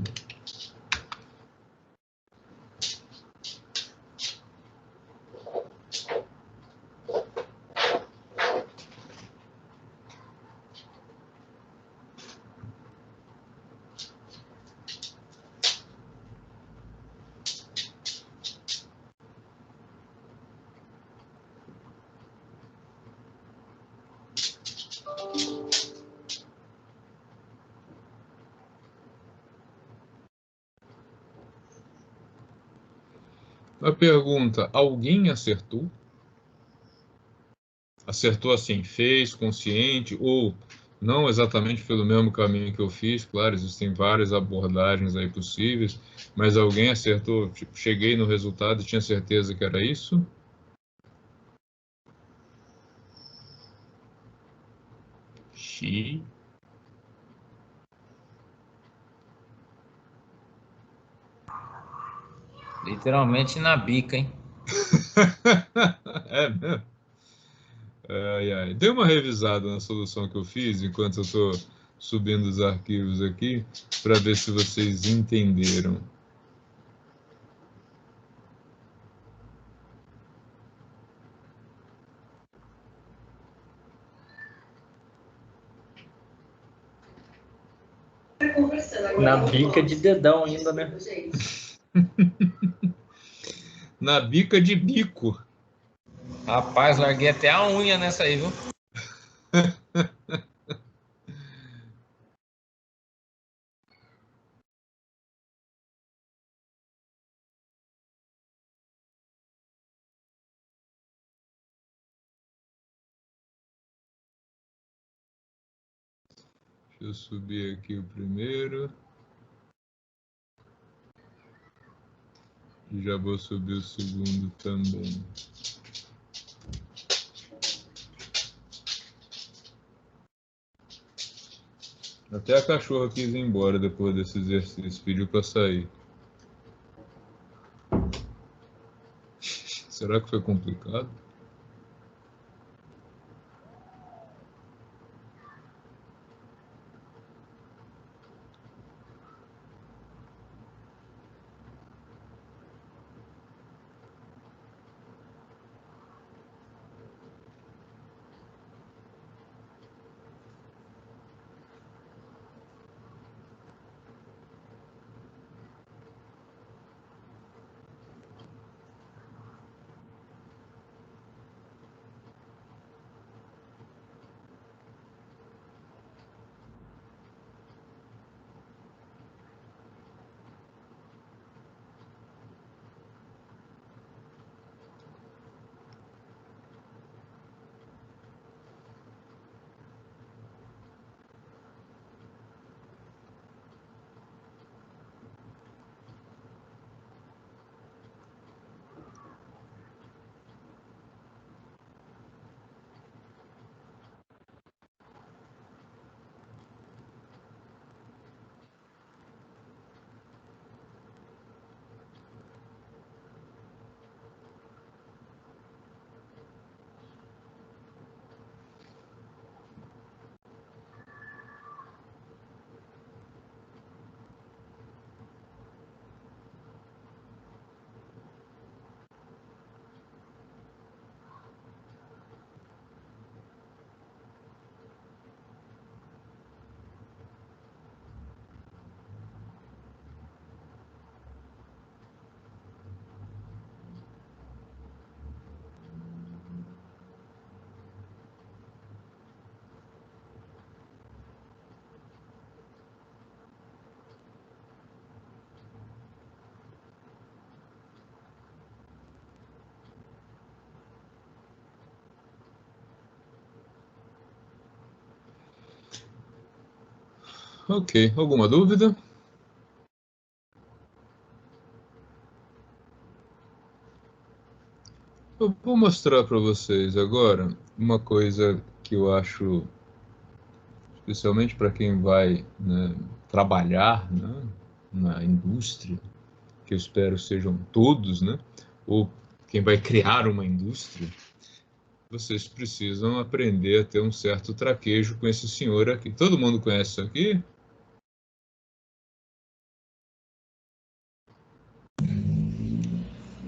A pergunta: alguém acertou? Acertou assim, fez consciente, ou não exatamente pelo mesmo caminho que eu fiz, claro, existem várias abordagens aí possíveis, mas alguém acertou, tipo, cheguei no resultado e tinha certeza que era isso? Xi. Literalmente na bica, hein? É mesmo? Ai, ai. Dei uma revisada na solução que eu fiz enquanto eu estou subindo os arquivos aqui para ver se vocês entenderam. Na bica de dedão ainda, né? Na bica de bico. Rapaz, larguei até a unha nessa aí, viu? Deixa eu subir aqui o primeiro. E já vou subir o segundo também. Até a cachorra quis ir embora depois desse exercício, pediu para sair. Será que foi complicado? Ok, alguma dúvida? Eu vou mostrar para vocês agora uma coisa que eu acho, especialmente para quem vai, né, trabalhar, né, na indústria, que eu espero sejam todos, né, ou quem vai criar uma indústria, vocês precisam aprender a ter um certo traquejo com esse senhor aqui. Todo mundo conhece isso aqui?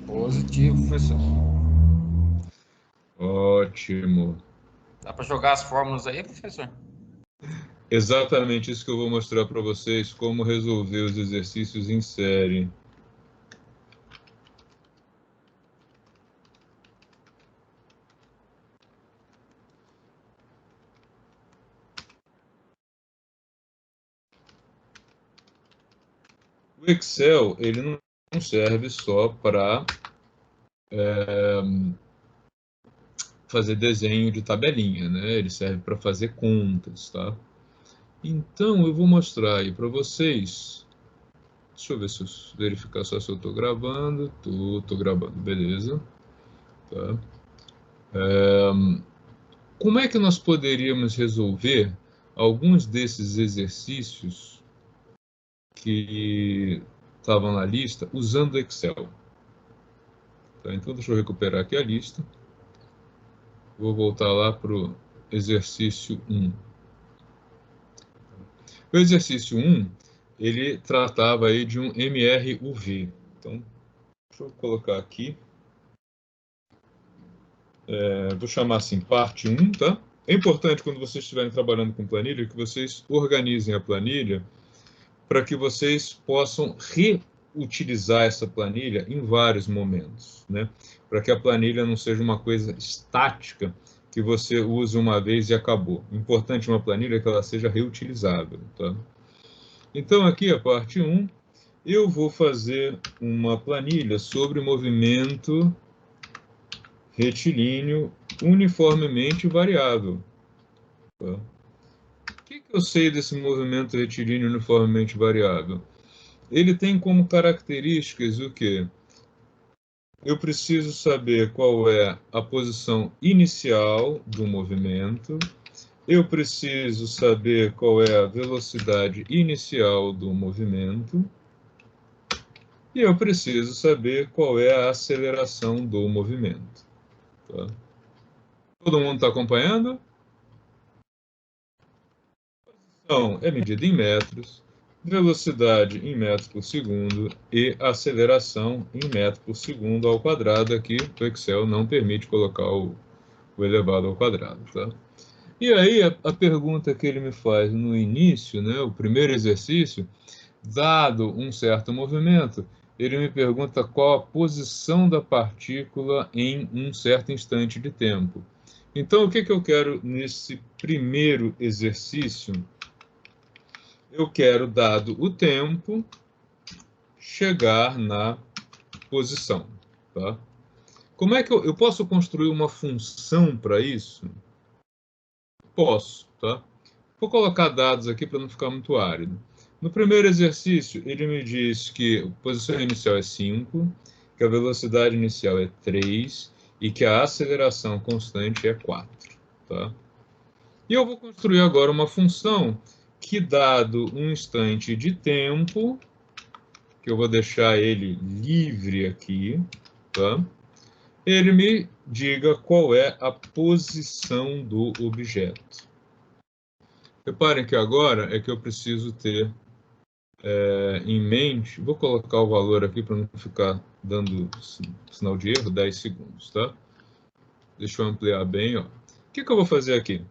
Positivo, professor. Ótimo. Dá para jogar as fórmulas aí, professor? Exatamente isso que eu vou mostrar para vocês, como resolver os exercícios em série. O Excel, ele não serve só para fazer desenho de tabelinha, né? Ele serve para fazer contas, tá? Então, eu vou mostrar aí para vocês. Deixa eu ver se eu verificar só se eu estou gravando. Tô gravando, beleza. Tá? Como é que nós poderíamos resolver alguns desses exercícios que estavam na lista usando o Excel? Tá? Então, deixa eu recuperar aqui a lista. Vou voltar lá para o exercício 1. O exercício 1, ele tratava aí de um MRUV. Então, deixa eu colocar aqui. Vou chamar assim, parte 1, tá? É importante, quando vocês estiverem trabalhando com planilha, que vocês organizem a planilha para que vocês possam reutilizar essa planilha em vários momentos, né? Para que a planilha não seja uma coisa estática, que você usa uma vez e acabou. Importante uma planilha que ela seja reutilizável, tá? Então, aqui a parte 1, eu vou fazer uma planilha sobre movimento retilíneo uniformemente variável. Tá? O que eu sei desse movimento retilíneo uniformemente variável? Ele tem como características o quê? Eu preciso saber qual é a posição inicial do movimento, eu preciso saber qual é a velocidade inicial do movimento, e eu preciso saber qual é a aceleração do movimento. Tá? Todo mundo está acompanhando? Então, é medida em metros, velocidade em metros por segundo e aceleração em metros por segundo ao quadrado. Aqui o Excel não permite colocar o elevado ao quadrado. Tá? E aí a pergunta que ele me faz no início, né, o primeiro exercício, dado um certo movimento, ele me pergunta qual a posição da partícula em um certo instante de tempo. Então, o que eu quero nesse primeiro exercício? Eu quero, dado o tempo, chegar na posição. Tá? Como é que eu posso construir uma função para isso? Posso, tá? Vou colocar dados aqui para não ficar muito árido. No primeiro exercício, ele me diz que a posição inicial é 5, que a velocidade inicial é 3 e que a aceleração constante é 4. Tá? E eu vou construir agora uma função que, dado um instante de tempo, que eu vou deixar ele livre aqui, tá? Ele me diga qual é a posição do objeto. Reparem que agora é que eu preciso ter em mente, vou colocar o valor aqui para não ficar dando sinal de erro, 10 segundos, tá? Deixa eu ampliar bem, ó. O que eu vou fazer aqui?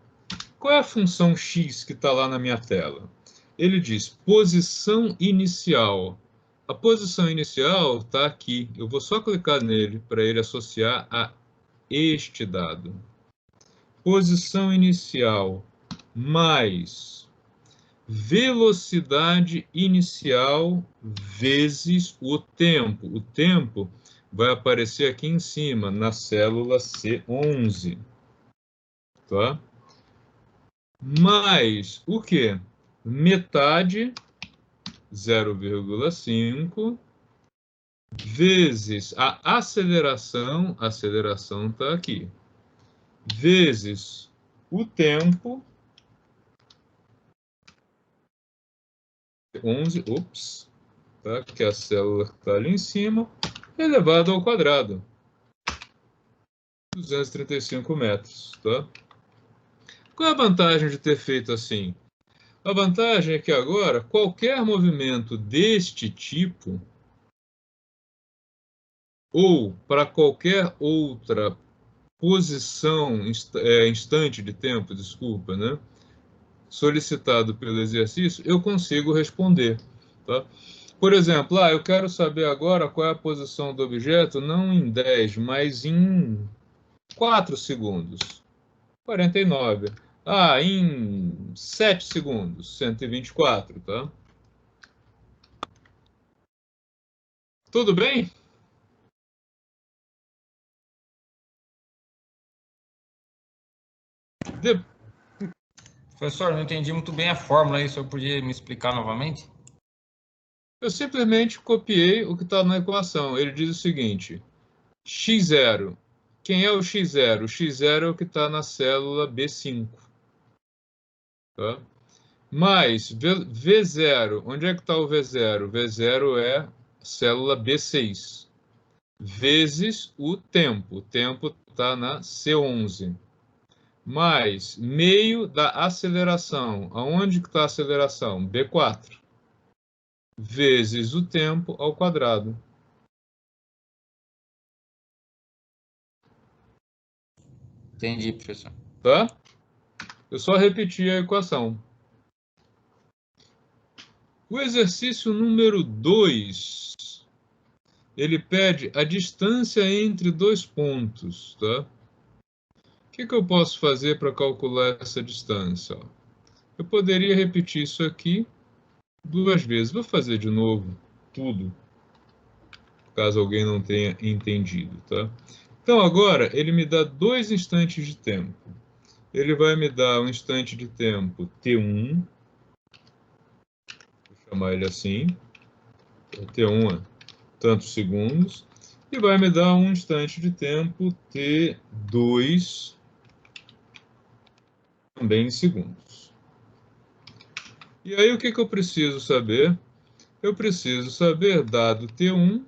Qual é a função x que está lá na minha tela? Ele diz posição inicial. A posição inicial está aqui. Eu vou só clicar nele para ele associar a este dado. Posição inicial mais velocidade inicial vezes o tempo. O tempo vai aparecer aqui em cima, na célula C11. Tá? Mais o quê? Metade, 0,5, vezes a aceleração está aqui, vezes o tempo, 11, tá? Que a célula está ali em cima, elevado ao quadrado, 235 metros. Tá? Qual é a vantagem de ter feito assim? A vantagem é que agora, qualquer movimento deste tipo, ou para qualquer outra posição, instante de tempo, desculpa, né? Solicitado pelo exercício, eu consigo responder. Tá? Por exemplo, eu quero saber agora qual é a posição do objeto, não em 10, mas em 4 segundos. 49. Em 7 segundos. 124, tá? Tudo bem? Professor, não entendi muito bem a fórmula aí, o senhor podia me explicar novamente? Eu simplesmente copiei o que está na equação. Ele diz o seguinte, x0. Quem é o x0? O x0 é o que está na célula B5. Tá? Mais V0. Onde é que está o V0? V0 é a célula B6. Vezes o tempo. O tempo está na C11. Mais meio da aceleração. Aonde que está a aceleração? B4. Vezes o tempo ao quadrado. Entendi, professor. Tá? Eu só repeti a equação. O exercício número 2, ele pede a distância entre dois pontos, tá? O que eu posso fazer para calcular essa distância? Eu poderia repetir isso aqui 2 vezes. Vou fazer de novo tudo, caso alguém não tenha entendido, tá? Então, agora, ele me dá 2 instantes de tempo. Ele vai me dar um instante de tempo T1, vou chamar ele assim, T1 é tantos segundos, e vai me dar um instante de tempo T2, também em segundos. E aí, o que eu preciso saber? Eu preciso saber, dado T1,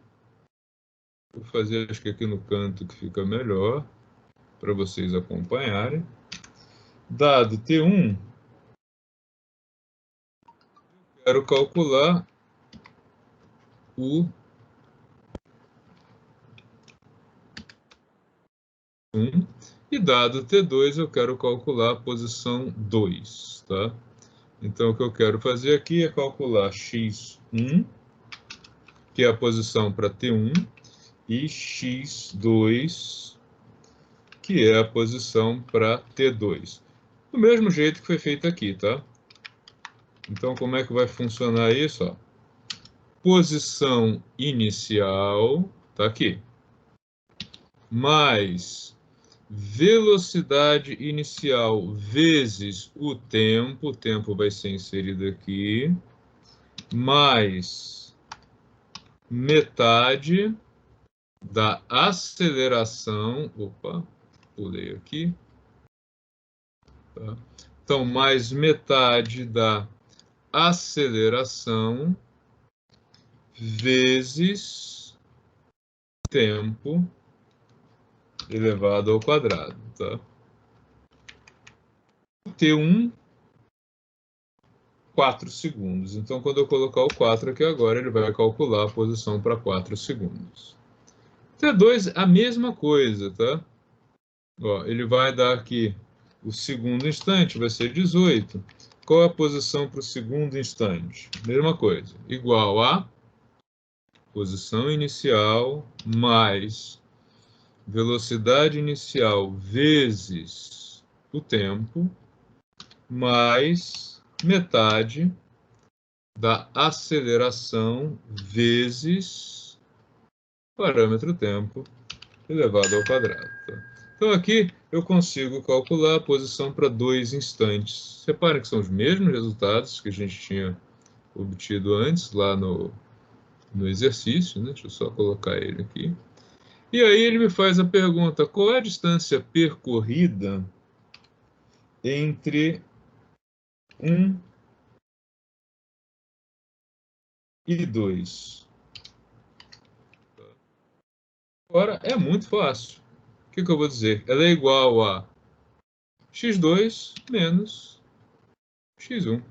vou fazer acho que aqui no canto que fica melhor, para vocês acompanharem. Dado T1, quero calcular o 1, e dado T2, eu quero calcular a posição 2, tá? Então, o que eu quero fazer aqui é calcular x1, que é a posição para T1, e x2, que é a posição para T2. Do mesmo jeito que foi feito aqui, tá? Então, como é que vai funcionar isso? Ó? Posição inicial, tá aqui, mais velocidade inicial vezes o tempo vai ser inserido aqui, mais metade da aceleração, opa, pulei aqui, tá? Então, mais metade da aceleração vezes tempo elevado ao quadrado, tá? T1, 4 segundos. Então, quando eu colocar o 4 aqui agora, ele vai calcular a posição para 4 segundos. T2, a mesma coisa, tá? Ó, ele vai dar aqui o segundo instante, vai ser 18. Qual é a posição para o segundo instante? Mesma coisa, igual a posição inicial mais velocidade inicial vezes o tempo, mais metade da aceleração vezes parâmetro tempo elevado ao quadrado. Tá? Então, aqui eu consigo calcular a posição para 2 instantes. Reparem que são os mesmos resultados que a gente tinha obtido antes, lá no exercício, né? Deixa eu só colocar ele aqui. E aí ele me faz a pergunta, qual é a distância percorrida entre 1 e 2? Agora, é muito fácil. O que eu vou dizer? Ela é igual a x2 menos x1.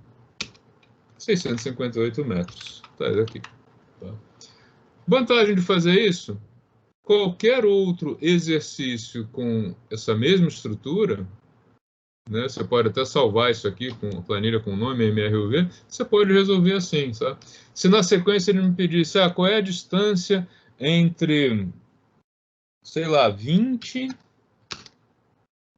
658 metros. Tá aqui. Tá. Vantagem de fazer isso? Qualquer outro exercício com essa mesma estrutura, né, você pode até salvar isso aqui com a planilha com o nome MRUV, você pode resolver assim, tá? Se na sequência ele me pedisse, qual é a distância entre, sei lá, 20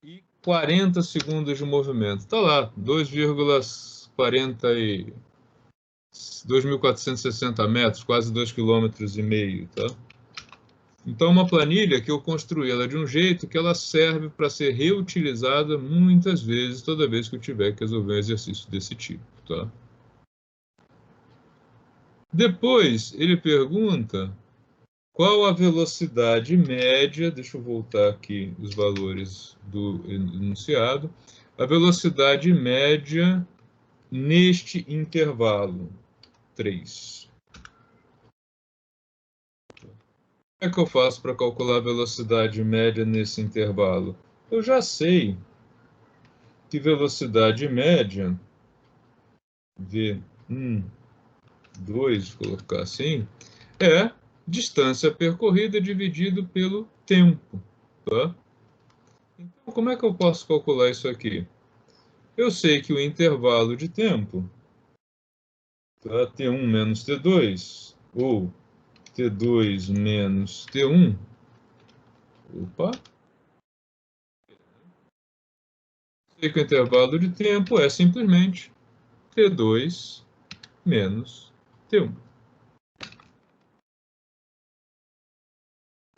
e 40 segundos de movimento. Tá lá, 2,460 metros, quase 2,5 km, tá? Então, uma planilha que eu construí ela de um jeito que ela serve para ser reutilizada muitas vezes, toda vez que eu tiver que resolver um exercício desse tipo, tá? Depois, ele pergunta qual a velocidade média, deixa eu voltar aqui os valores do enunciado, a velocidade média neste intervalo, 3. Como é que eu faço para calcular a velocidade média nesse intervalo? Eu já sei que velocidade média, V1, 2, vou colocar assim, é distância percorrida dividido pelo tempo, tá? Então, como é que eu posso calcular isso aqui? Eu sei que o intervalo de tempo, tá? T1 menos T2, ou T2 menos T1, opa, sei que o intervalo de tempo é simplesmente T2 menos T1.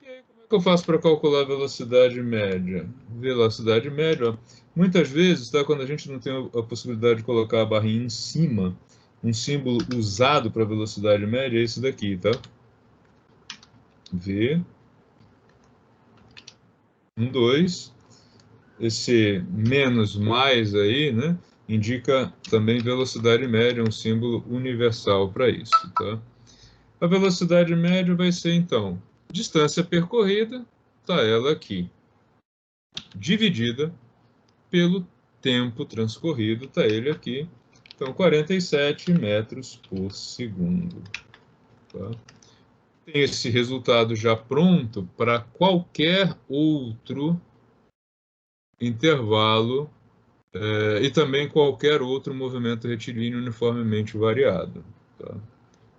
E aí, como é que eu faço para calcular a velocidade média? Velocidade média, ó, muitas vezes, tá, quando a gente não tem a possibilidade de colocar a barrinha em cima, um símbolo usado para velocidade média é esse daqui, tá? V, 1, 2. Esse menos mais aí, né, indica também velocidade média, um símbolo universal para isso, tá? A velocidade média vai ser, então, distância percorrida, tá ela aqui, dividida pelo tempo transcorrido, tá ele aqui, então 47 metros por segundo, tá? Tem esse resultado já pronto para qualquer outro intervalo e também qualquer outro movimento retilíneo uniformemente variado. Tá?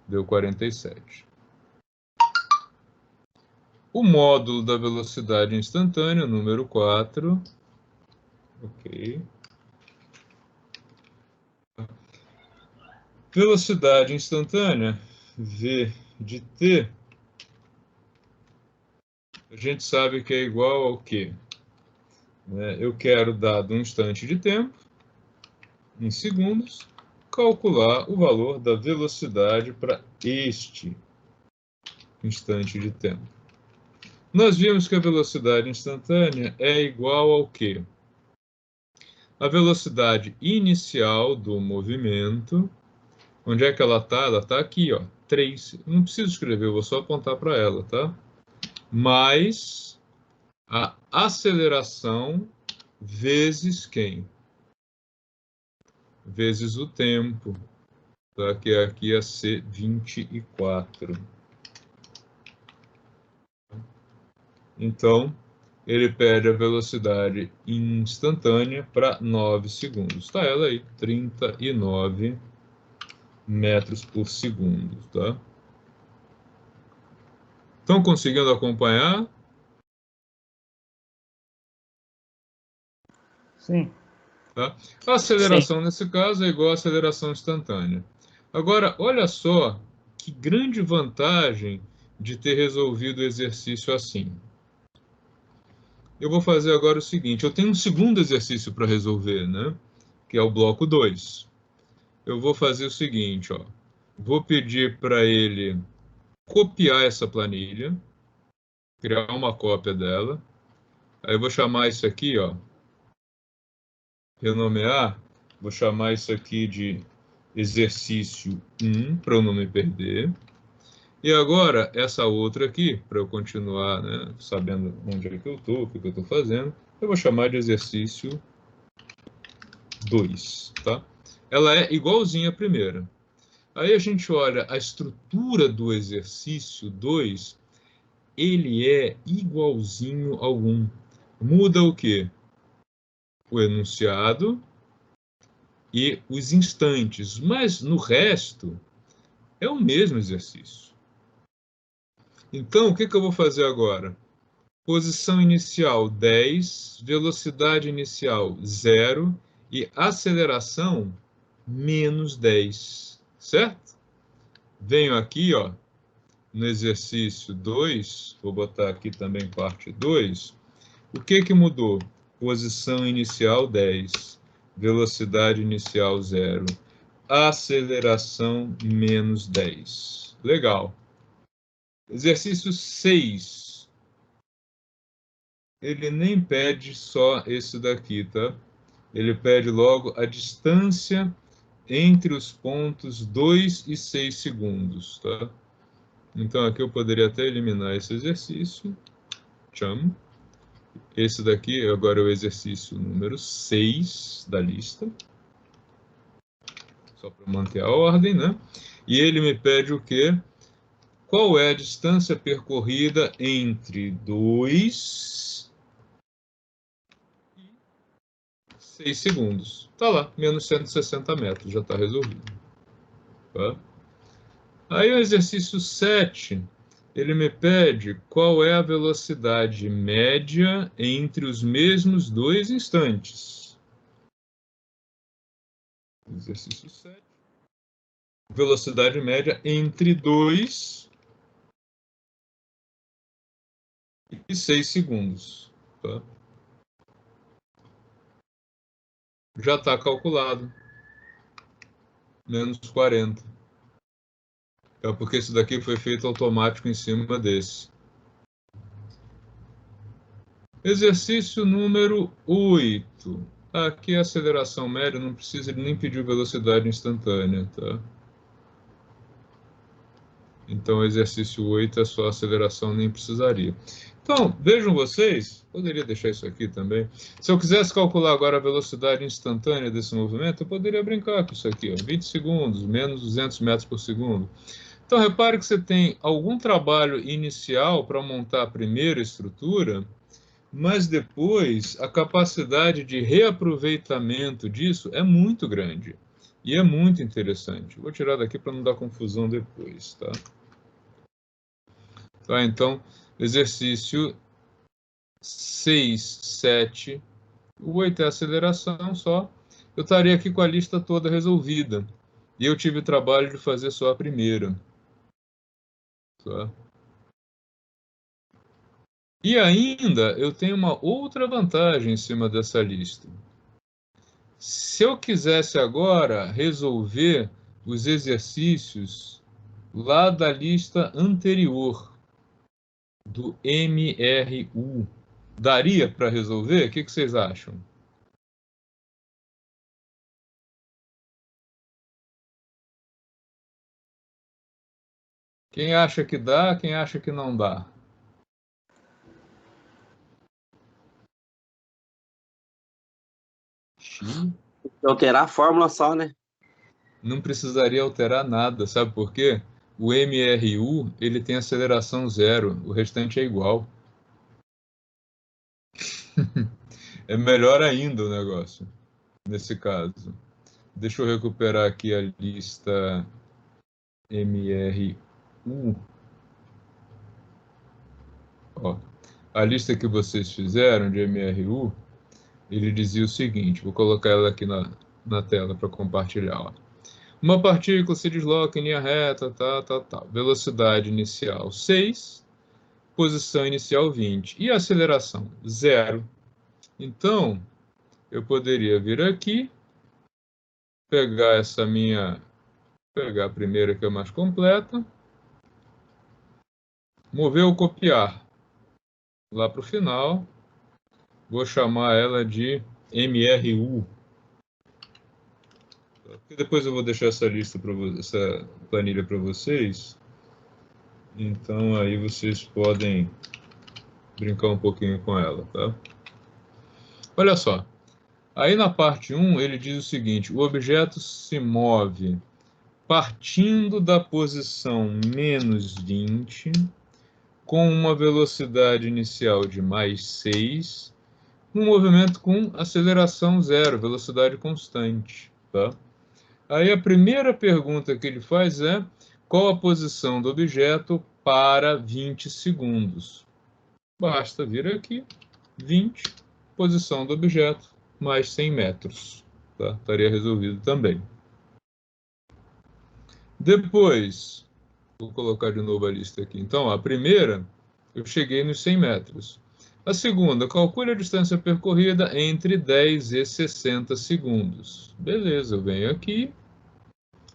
Deu 47. O módulo da velocidade instantânea, número 4. Ok. Velocidade instantânea, V de t, a gente sabe que é igual ao quê? Eu quero, dado um instante de tempo, em segundos, calcular o valor da velocidade para este instante de tempo. Nós vimos que a velocidade instantânea é igual ao quê? A velocidade inicial do movimento. Onde é que ela está? Ela está aqui, ó, 3. Não preciso escrever, eu vou só apontar para ela, tá? Mais a aceleração vezes quem? Vezes o tempo, tá? Que aqui ia ser 24. Então, ele pede a velocidade instantânea para 9 segundos. Está ela aí, 39 metros por segundo, tá? Estão conseguindo acompanhar? Sim. Tá? A aceleração, nesse caso, é igual à aceleração instantânea. Agora, olha só que grande vantagem de ter resolvido o exercício assim. Eu vou fazer agora o seguinte, eu tenho um segundo exercício para resolver, né? Que é o bloco 2. Eu vou fazer o seguinte, ó. Vou pedir para ele copiar essa planilha, criar uma cópia dela. Aí eu vou chamar isso aqui, ó, renomear, vou chamar isso aqui de exercício 1, para eu não me perder. E agora, essa outra aqui, para eu continuar, né, sabendo onde é que eu estou, o que eu estou fazendo, eu vou chamar de exercício 2, tá? Ela é igualzinha à primeira. Aí a gente olha a estrutura do exercício 2, ele é igualzinho ao 1. Muda o quê? O enunciado e os instantes, mas no resto é o mesmo exercício. Então, o que eu vou fazer agora? Posição inicial 10, velocidade inicial 0 e aceleração menos 10, certo? Venho aqui, ó, no exercício 2, vou botar aqui também parte 2, o que mudou? Posição inicial 10, velocidade inicial 0, aceleração menos 10. Legal. Exercício 6. Ele nem pede só esse daqui, tá? Ele pede logo a distância entre os pontos 2 e 6 segundos, tá? Então, aqui eu poderia até eliminar esse exercício. Tcham. Esse daqui agora é o exercício número 6 da lista. Só para manter a ordem, né? E ele me pede o quê? Qual é a distância percorrida entre 2 e 6 segundos? Tá lá, menos 160 metros, já está resolvido. Tá? Aí o exercício 7, ele me pede qual é a velocidade média entre os mesmos 2 instantes. Exercício 7. Velocidade média entre 2 e 6 segundos. Tá? Já está calculado. Menos 40. É porque isso daqui foi feito automático em cima desse. Exercício número 8. Aqui a aceleração média não precisa nem pedir velocidade instantânea, tá? Então, o exercício 8 é só aceleração, nem precisaria. Então, vejam vocês, poderia deixar isso aqui também. Se eu quisesse calcular agora a velocidade instantânea desse movimento, eu poderia brincar com isso aqui, ó, 20 segundos, menos 200 metros por segundo. Então, repare que você tem algum trabalho inicial para montar a primeira estrutura, mas depois a capacidade de reaproveitamento disso é muito grande. E é muito interessante. Vou tirar daqui para não dar confusão depois, tá? Tá, então, exercício 6, 7, o 8 é aceleração só. Eu estaria aqui com a lista toda resolvida. E eu tive o trabalho de fazer só a primeira. Tá? E ainda eu tenho uma outra vantagem em cima dessa lista. Se eu quisesse agora resolver os exercícios lá da lista anterior, do MRU, daria para resolver? O que vocês acham? Quem acha que dá, quem acha que não dá? Alterar a fórmula só, né? Não precisaria alterar nada, sabe por quê? O MRU, ele tem aceleração zero, o restante é igual. É melhor ainda o negócio, nesse caso. Deixa eu recuperar aqui a lista MRU. Ó, a lista que vocês fizeram de MRU, ele dizia o seguinte, vou colocar ela aqui na tela para compartilhar. Ó. Uma partícula se desloca em linha reta, velocidade inicial 6, posição inicial 20 e aceleração 0. Então, eu poderia vir aqui, pegar a primeira que é mais completa, mover ou copiar lá para o final, vou chamar ela de MRU. Porque depois eu vou deixar essa lista essa planilha para vocês. Então aí vocês podem brincar um pouquinho com ela, tá? Olha só. Aí na parte 1 ele diz o seguinte: o objeto se move partindo da posição menos 20 com uma velocidade inicial de mais 6, um movimento com aceleração zero, velocidade constante, tá? Aí a primeira pergunta que ele faz é: qual a posição do objeto para 20 segundos? Basta vir aqui, 20, posição do objeto, mais 100 metros. Tá? Estaria resolvido também. Depois, Vou colocar de novo a lista aqui. Então, a primeira, eu cheguei nos 100 metros. A segunda, calcule a distância percorrida entre 10 e 60 segundos. Beleza, eu venho aqui,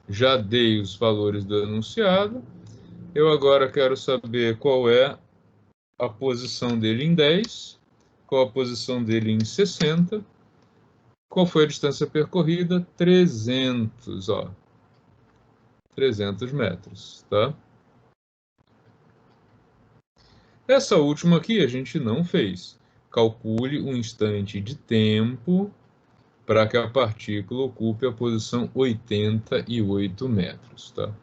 já dei os valores do enunciado. Eu agora quero saber qual é a posição dele em 10, qual a posição dele em 60, qual foi a distância percorrida? 300, ó. 300 metros, tá? Essa última aqui a gente não fez. Calcule um instante de tempo para que a partícula ocupe a posição 88 metros, tá?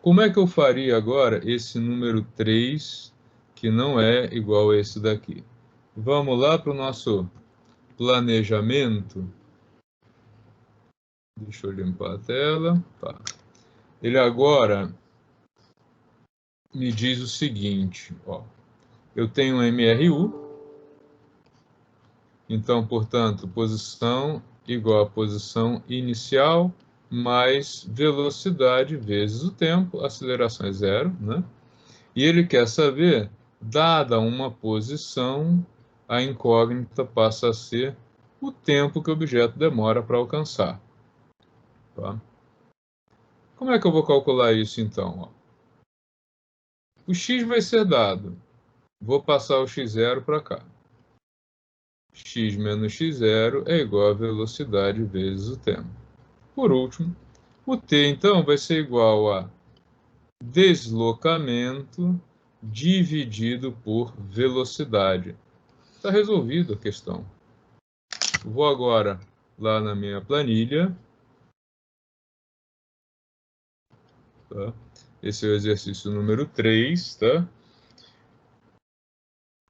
Como é que eu faria agora esse número 3, que não é igual a esse daqui? Vamos lá para o nosso planejamento. Deixa eu limpar a tela. Tá. Ele agora me diz o seguinte, ó. Eu tenho um MRU, então, portanto, posição igual a posição inicial mais velocidade vezes o tempo, aceleração é zero, né? E ele quer saber, dada uma posição, a incógnita passa a ser o tempo que o objeto demora para alcançar. Tá? Como é que eu vou calcular isso, então? Ó? O x vai ser dado. Vou passar o x0 para cá. X menos x0 é igual a velocidade vezes o tempo. Por último, o t, então, vai ser igual a deslocamento dividido por velocidade. Está resolvida a questão. Vou agora lá na minha planilha. Tá? Esse é o exercício número 3, tá?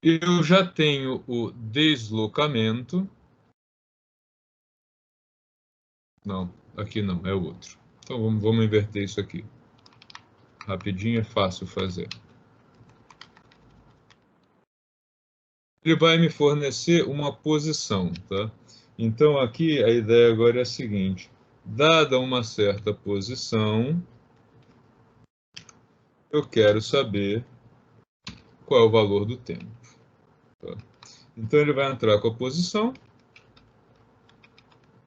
Eu já tenho o deslocamento. Não, aqui não, é o outro. Então vamos inverter isso aqui. Rapidinho, é fácil fazer. Ele vai me fornecer uma posição, tá? Então aqui a ideia agora é a seguinte. Dada uma certa posição, eu quero saber qual é o valor do tempo. Tá? Então ele vai entrar com a posição,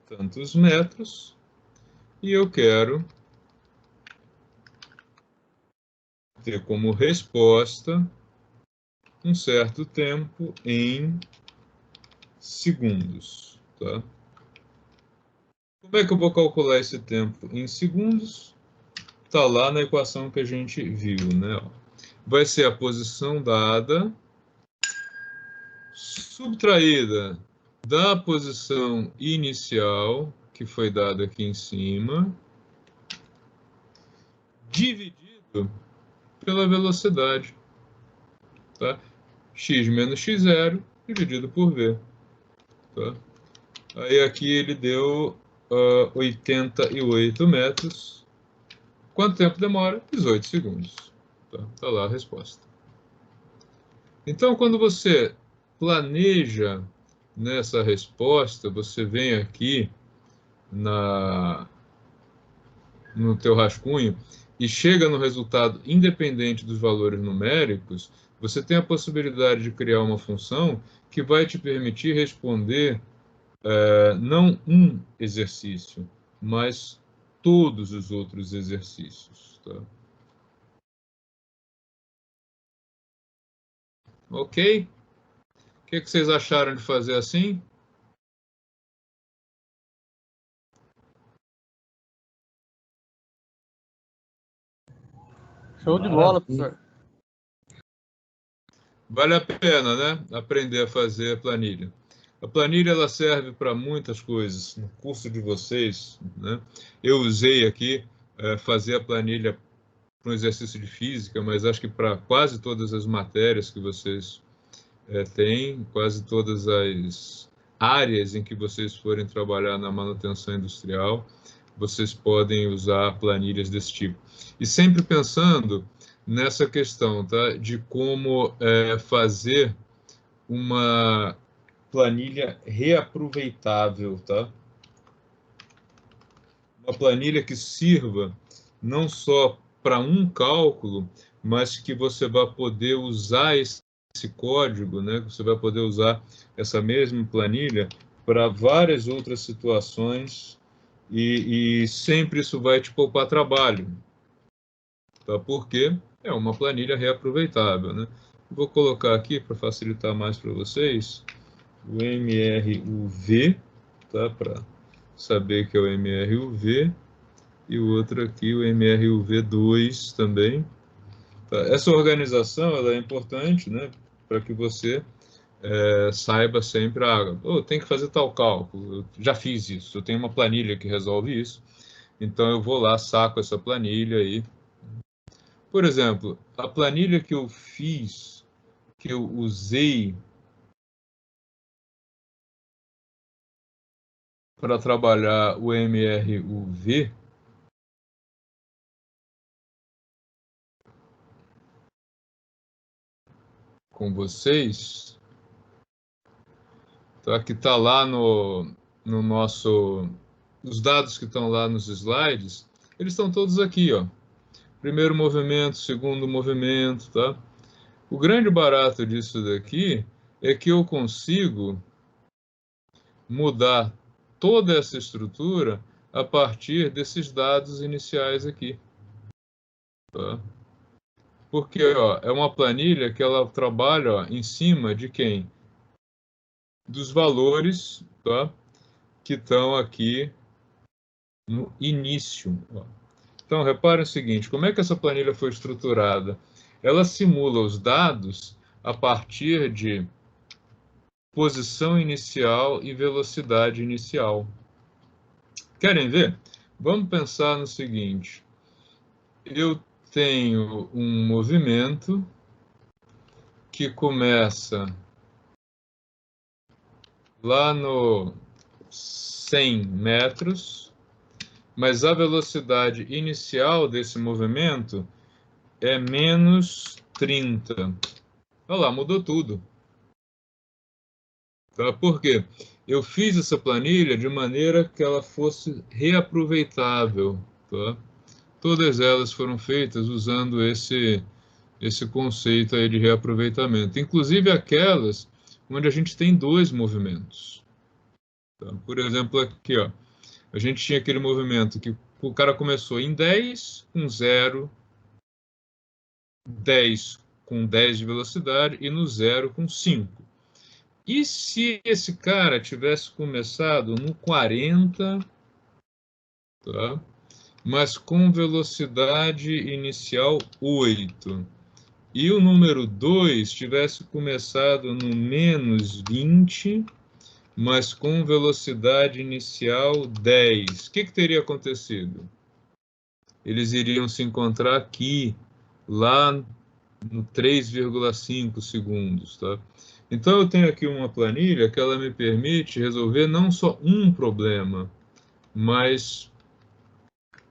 tantos metros, e eu quero ter como resposta um certo tempo em segundos. Tá? Como é que eu vou calcular esse tempo em segundos? Está lá na equação que a gente viu, né? Vai ser a posição dada, subtraída da posição inicial, que foi dada aqui em cima, dividido pela velocidade. Tá? X menos x0 dividido por v. Tá? Aí aqui ele deu 88 metros. Quanto tempo demora? 18 segundos. Tá lá a resposta. Então, quando você planeja nessa resposta, você vem aqui no teu rascunho e chega no resultado independente dos valores numéricos, você tem a possibilidade de criar uma função que vai te permitir responder não um exercício, mas todos os outros exercícios. Tá? Ok? O que vocês acharam de fazer assim? Show de bola, professor. Vale a pena, né? Aprender a fazer a planilha. A planilha ela serve para muitas coisas. No curso de vocês, né? Eu usei aqui fazer a planilha para um exercício de física, mas acho que para quase todas as matérias que vocês têm, quase todas as áreas em que vocês forem trabalhar na manutenção industrial, vocês podem usar planilhas desse tipo. E sempre pensando nessa questão, tá? De como fazer uma planilha reaproveitável, tá? Uma planilha que sirva não só para um cálculo, mas que você vai poder usar esse código, né? Você vai poder usar essa mesma planilha para várias outras situações e sempre isso vai te poupar trabalho, tá? Porque é uma planilha reaproveitável, né? Vou colocar aqui para facilitar mais para vocês o MRUV, tá? Para saber que é o MRUV, e o outro aqui o MRUV2 também. Tá? Essa organização ela é importante, né? Para que você saiba sempre, tem que fazer tal cálculo, eu já fiz isso, eu tenho uma planilha que resolve isso, então eu vou lá, saco essa planilha aí. Por exemplo, a planilha que eu fiz, que eu usei para trabalhar o MRUV, com vocês, tá? Que está lá no nosso... Os dados que estão lá nos slides, eles estão todos aqui, ó. Primeiro movimento, segundo movimento, tá? O grande barato disso daqui é que eu consigo mudar toda essa estrutura a partir desses dados iniciais aqui, tá? Porque, ó, é uma planilha que ela trabalha, ó, em cima de quem? Dos valores, tá? Que estão aqui no início, ó. Então, repare o seguinte, como é que essa planilha foi estruturada? Ela simula os dados a partir de posição inicial e velocidade inicial. Querem ver? Vamos pensar no seguinte. Eu tenho um movimento que começa lá no 100 metros, mas a velocidade inicial desse movimento é menos 30. Olha lá, mudou tudo. Tá? Por quê? Eu fiz essa planilha de maneira que ela fosse reaproveitável. Tá? Todas elas foram feitas usando esse conceito aí de reaproveitamento. Inclusive aquelas onde a gente tem dois movimentos. Tá? Por exemplo, aqui, ó, a gente tinha aquele movimento que o cara começou em 10 com 0, 10 com 10 de velocidade e no 0 com 5. E se esse cara tivesse começado no 40, tá? Mas com velocidade inicial 8, e o número 2 tivesse começado no menos 20, mas com velocidade inicial 10, o que teria acontecido? Eles iriam se encontrar aqui, lá no 3,5 segundos, tá? Então, eu tenho aqui uma planilha que ela me permite resolver não só um problema, mas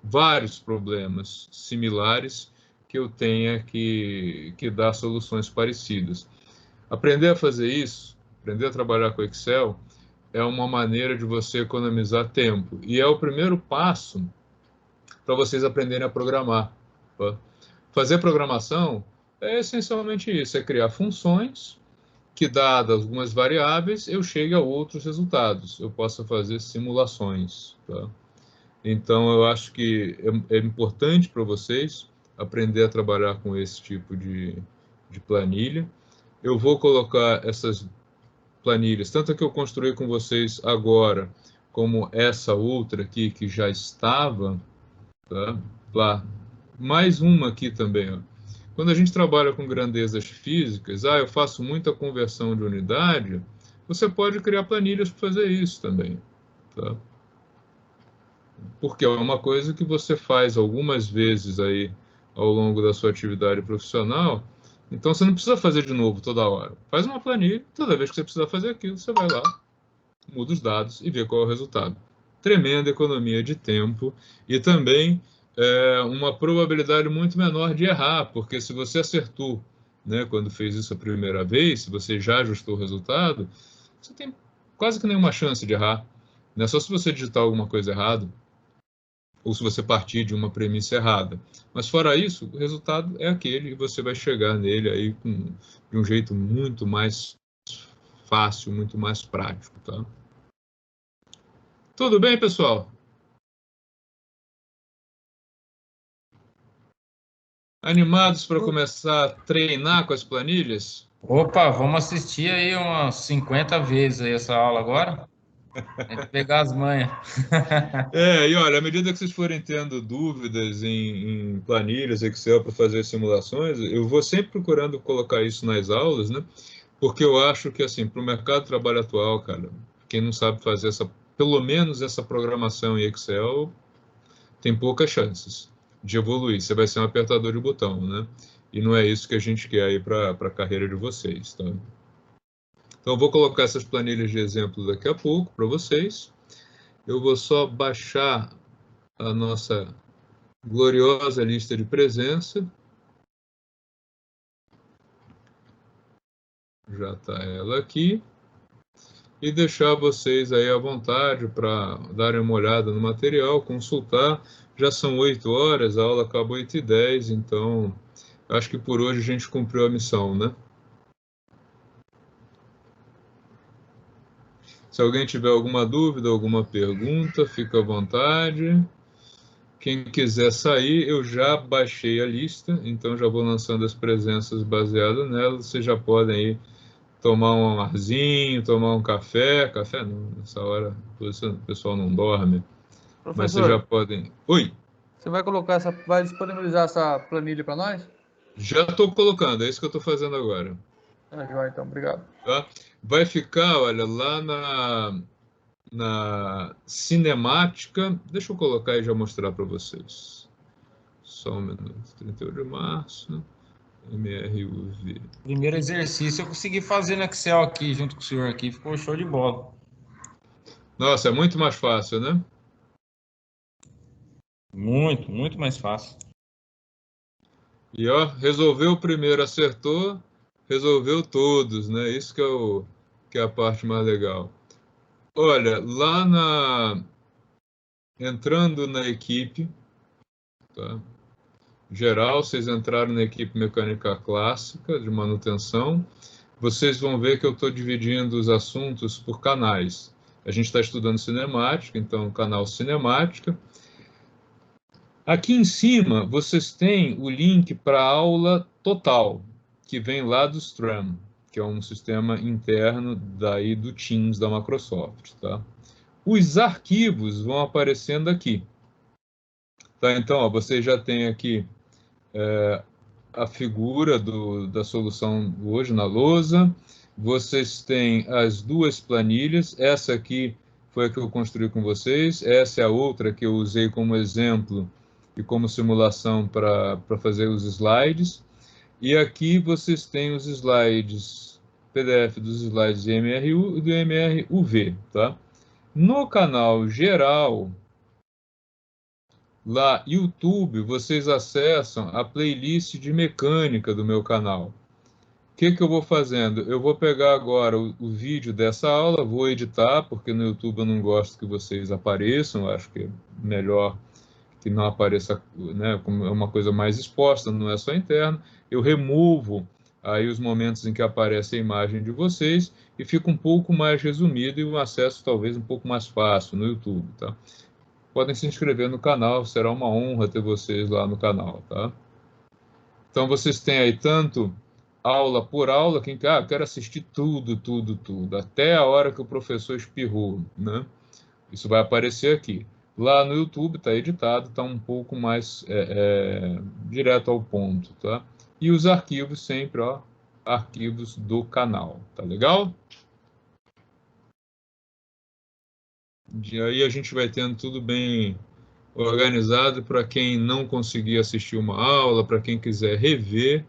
vários problemas similares que eu tenha que dar soluções parecidas. Aprender a fazer isso, aprender a trabalhar com Excel, é uma maneira de você economizar tempo. E é o primeiro passo para vocês aprenderem a programar. Tá? Fazer programação é essencialmente isso, é criar funções que, dadas algumas variáveis, eu chegue a outros resultados. Eu possa fazer simulações. Tá? Então, eu acho que é importante para vocês aprender a trabalhar com esse tipo de planilha. Eu vou colocar essas planilhas, tanto a que eu construí com vocês agora, como essa outra aqui que já estava, tá? Lá. Mais uma aqui também, ó. Quando a gente trabalha com grandezas físicas, eu faço muita conversão de unidade, você pode criar planilhas para fazer isso também, tá? Porque é uma coisa que você faz algumas vezes aí ao longo da sua atividade profissional, então você não precisa fazer de novo toda hora. Faz uma planilha, toda vez que você precisar fazer aquilo, você vai lá, muda os dados e vê qual é o resultado. Tremenda economia de tempo e também uma probabilidade muito menor de errar, porque se você acertou, né, quando fez isso a primeira vez, se você já ajustou o resultado, você tem quase que nenhuma chance de errar. Não é só se você digitar alguma coisa errada, ou se você partir de uma premissa errada. Mas fora isso, o resultado é aquele e você vai chegar nele aí de um jeito muito mais fácil, muito mais prático, tá? Tudo bem, pessoal? Animados para começar a treinar com as planilhas? Opa, vamos assistir aí umas 50 vezes aí essa aula agora. Tem que pegar as manhas. E olha, à medida que vocês forem tendo dúvidas em planilhas, Excel para fazer simulações, eu vou sempre procurando colocar isso nas aulas, né? Porque eu acho que, assim, para o mercado de trabalho atual, cara, quem não sabe fazer pelo menos essa programação em Excel, tem poucas chances de evoluir. Você vai ser um apertador de botão, né? E não é isso que a gente quer aí para a carreira de vocês, tá? Então, eu vou colocar essas planilhas de exemplo daqui a pouco para vocês. Eu vou só baixar a nossa gloriosa lista de presença. Já está ela aqui. E deixar vocês aí à vontade para darem uma olhada no material, consultar. Já são 8 horas, a aula acaba 8h10, então acho que por hoje a gente cumpriu a missão, né? Se alguém tiver alguma dúvida, alguma pergunta, fica à vontade. Quem quiser sair, eu já baixei a lista, então já vou lançando as presenças baseadas nela. Vocês já podem ir tomar um arzinho, tomar um café. Café não, nessa hora o pessoal não dorme. Mas vocês já Professor, podem... Oi! você vai disponibilizar essa planilha para nós? Já estou colocando, é isso que eu estou fazendo agora. Joia, então, obrigado. Tá? Vai ficar, olha, lá na cinemática. Deixa eu colocar e já mostrar para vocês. Só um minuto. 31 de março, MRUV. Primeiro exercício eu consegui fazer no Excel aqui, junto com o senhor aqui, ficou show de bola. Nossa, é muito mais fácil, né? Muito, muito mais fácil. E ó, resolveu o primeiro, acertou, resolveu todos, né? Isso que é a parte mais legal. Olha, entrando na equipe, tá? Geral, vocês entraram na equipe mecânica clássica de manutenção, vocês vão ver que eu estou dividindo os assuntos por canais. A gente está estudando cinemática, então canal cinemática. Aqui em cima, vocês têm o link para a aula total, que vem lá do Scrum, que é um sistema interno daí do Teams da Microsoft, tá? Os arquivos vão aparecendo aqui. Tá? Então, ó, você já tem aqui a figura da solução hoje na lousa. Vocês têm as duas planilhas. Essa aqui foi a que eu construí com vocês. Essa é a outra que eu usei como exemplo e como simulação para fazer os slides. E aqui vocês têm os slides PDF dos slides de MRU e do MRUV, tá? No canal geral, lá YouTube, vocês acessam a playlist de mecânica do meu canal. O que eu vou fazendo? Eu vou pegar agora o vídeo dessa aula, vou editar, porque no YouTube eu não gosto que vocês apareçam, acho que é melhor que não apareça, né, como é uma coisa mais exposta, não é só interna. Eu removo aí os momentos em que aparece a imagem de vocês e fica um pouco mais resumido e o acesso talvez um pouco mais fácil no YouTube, tá? Podem se inscrever no canal, será uma honra ter vocês lá no canal, tá? Então vocês têm aí tanto aula por aula, quem quer assistir tudo, até a hora que o professor espirrou, né? Isso vai aparecer aqui. Lá no YouTube está editado, está um pouco mais direto ao ponto, tá? E os arquivos sempre, ó, arquivos do canal, tá legal? E aí a gente vai tendo tudo bem organizado para quem não conseguir assistir uma aula, para quem quiser rever.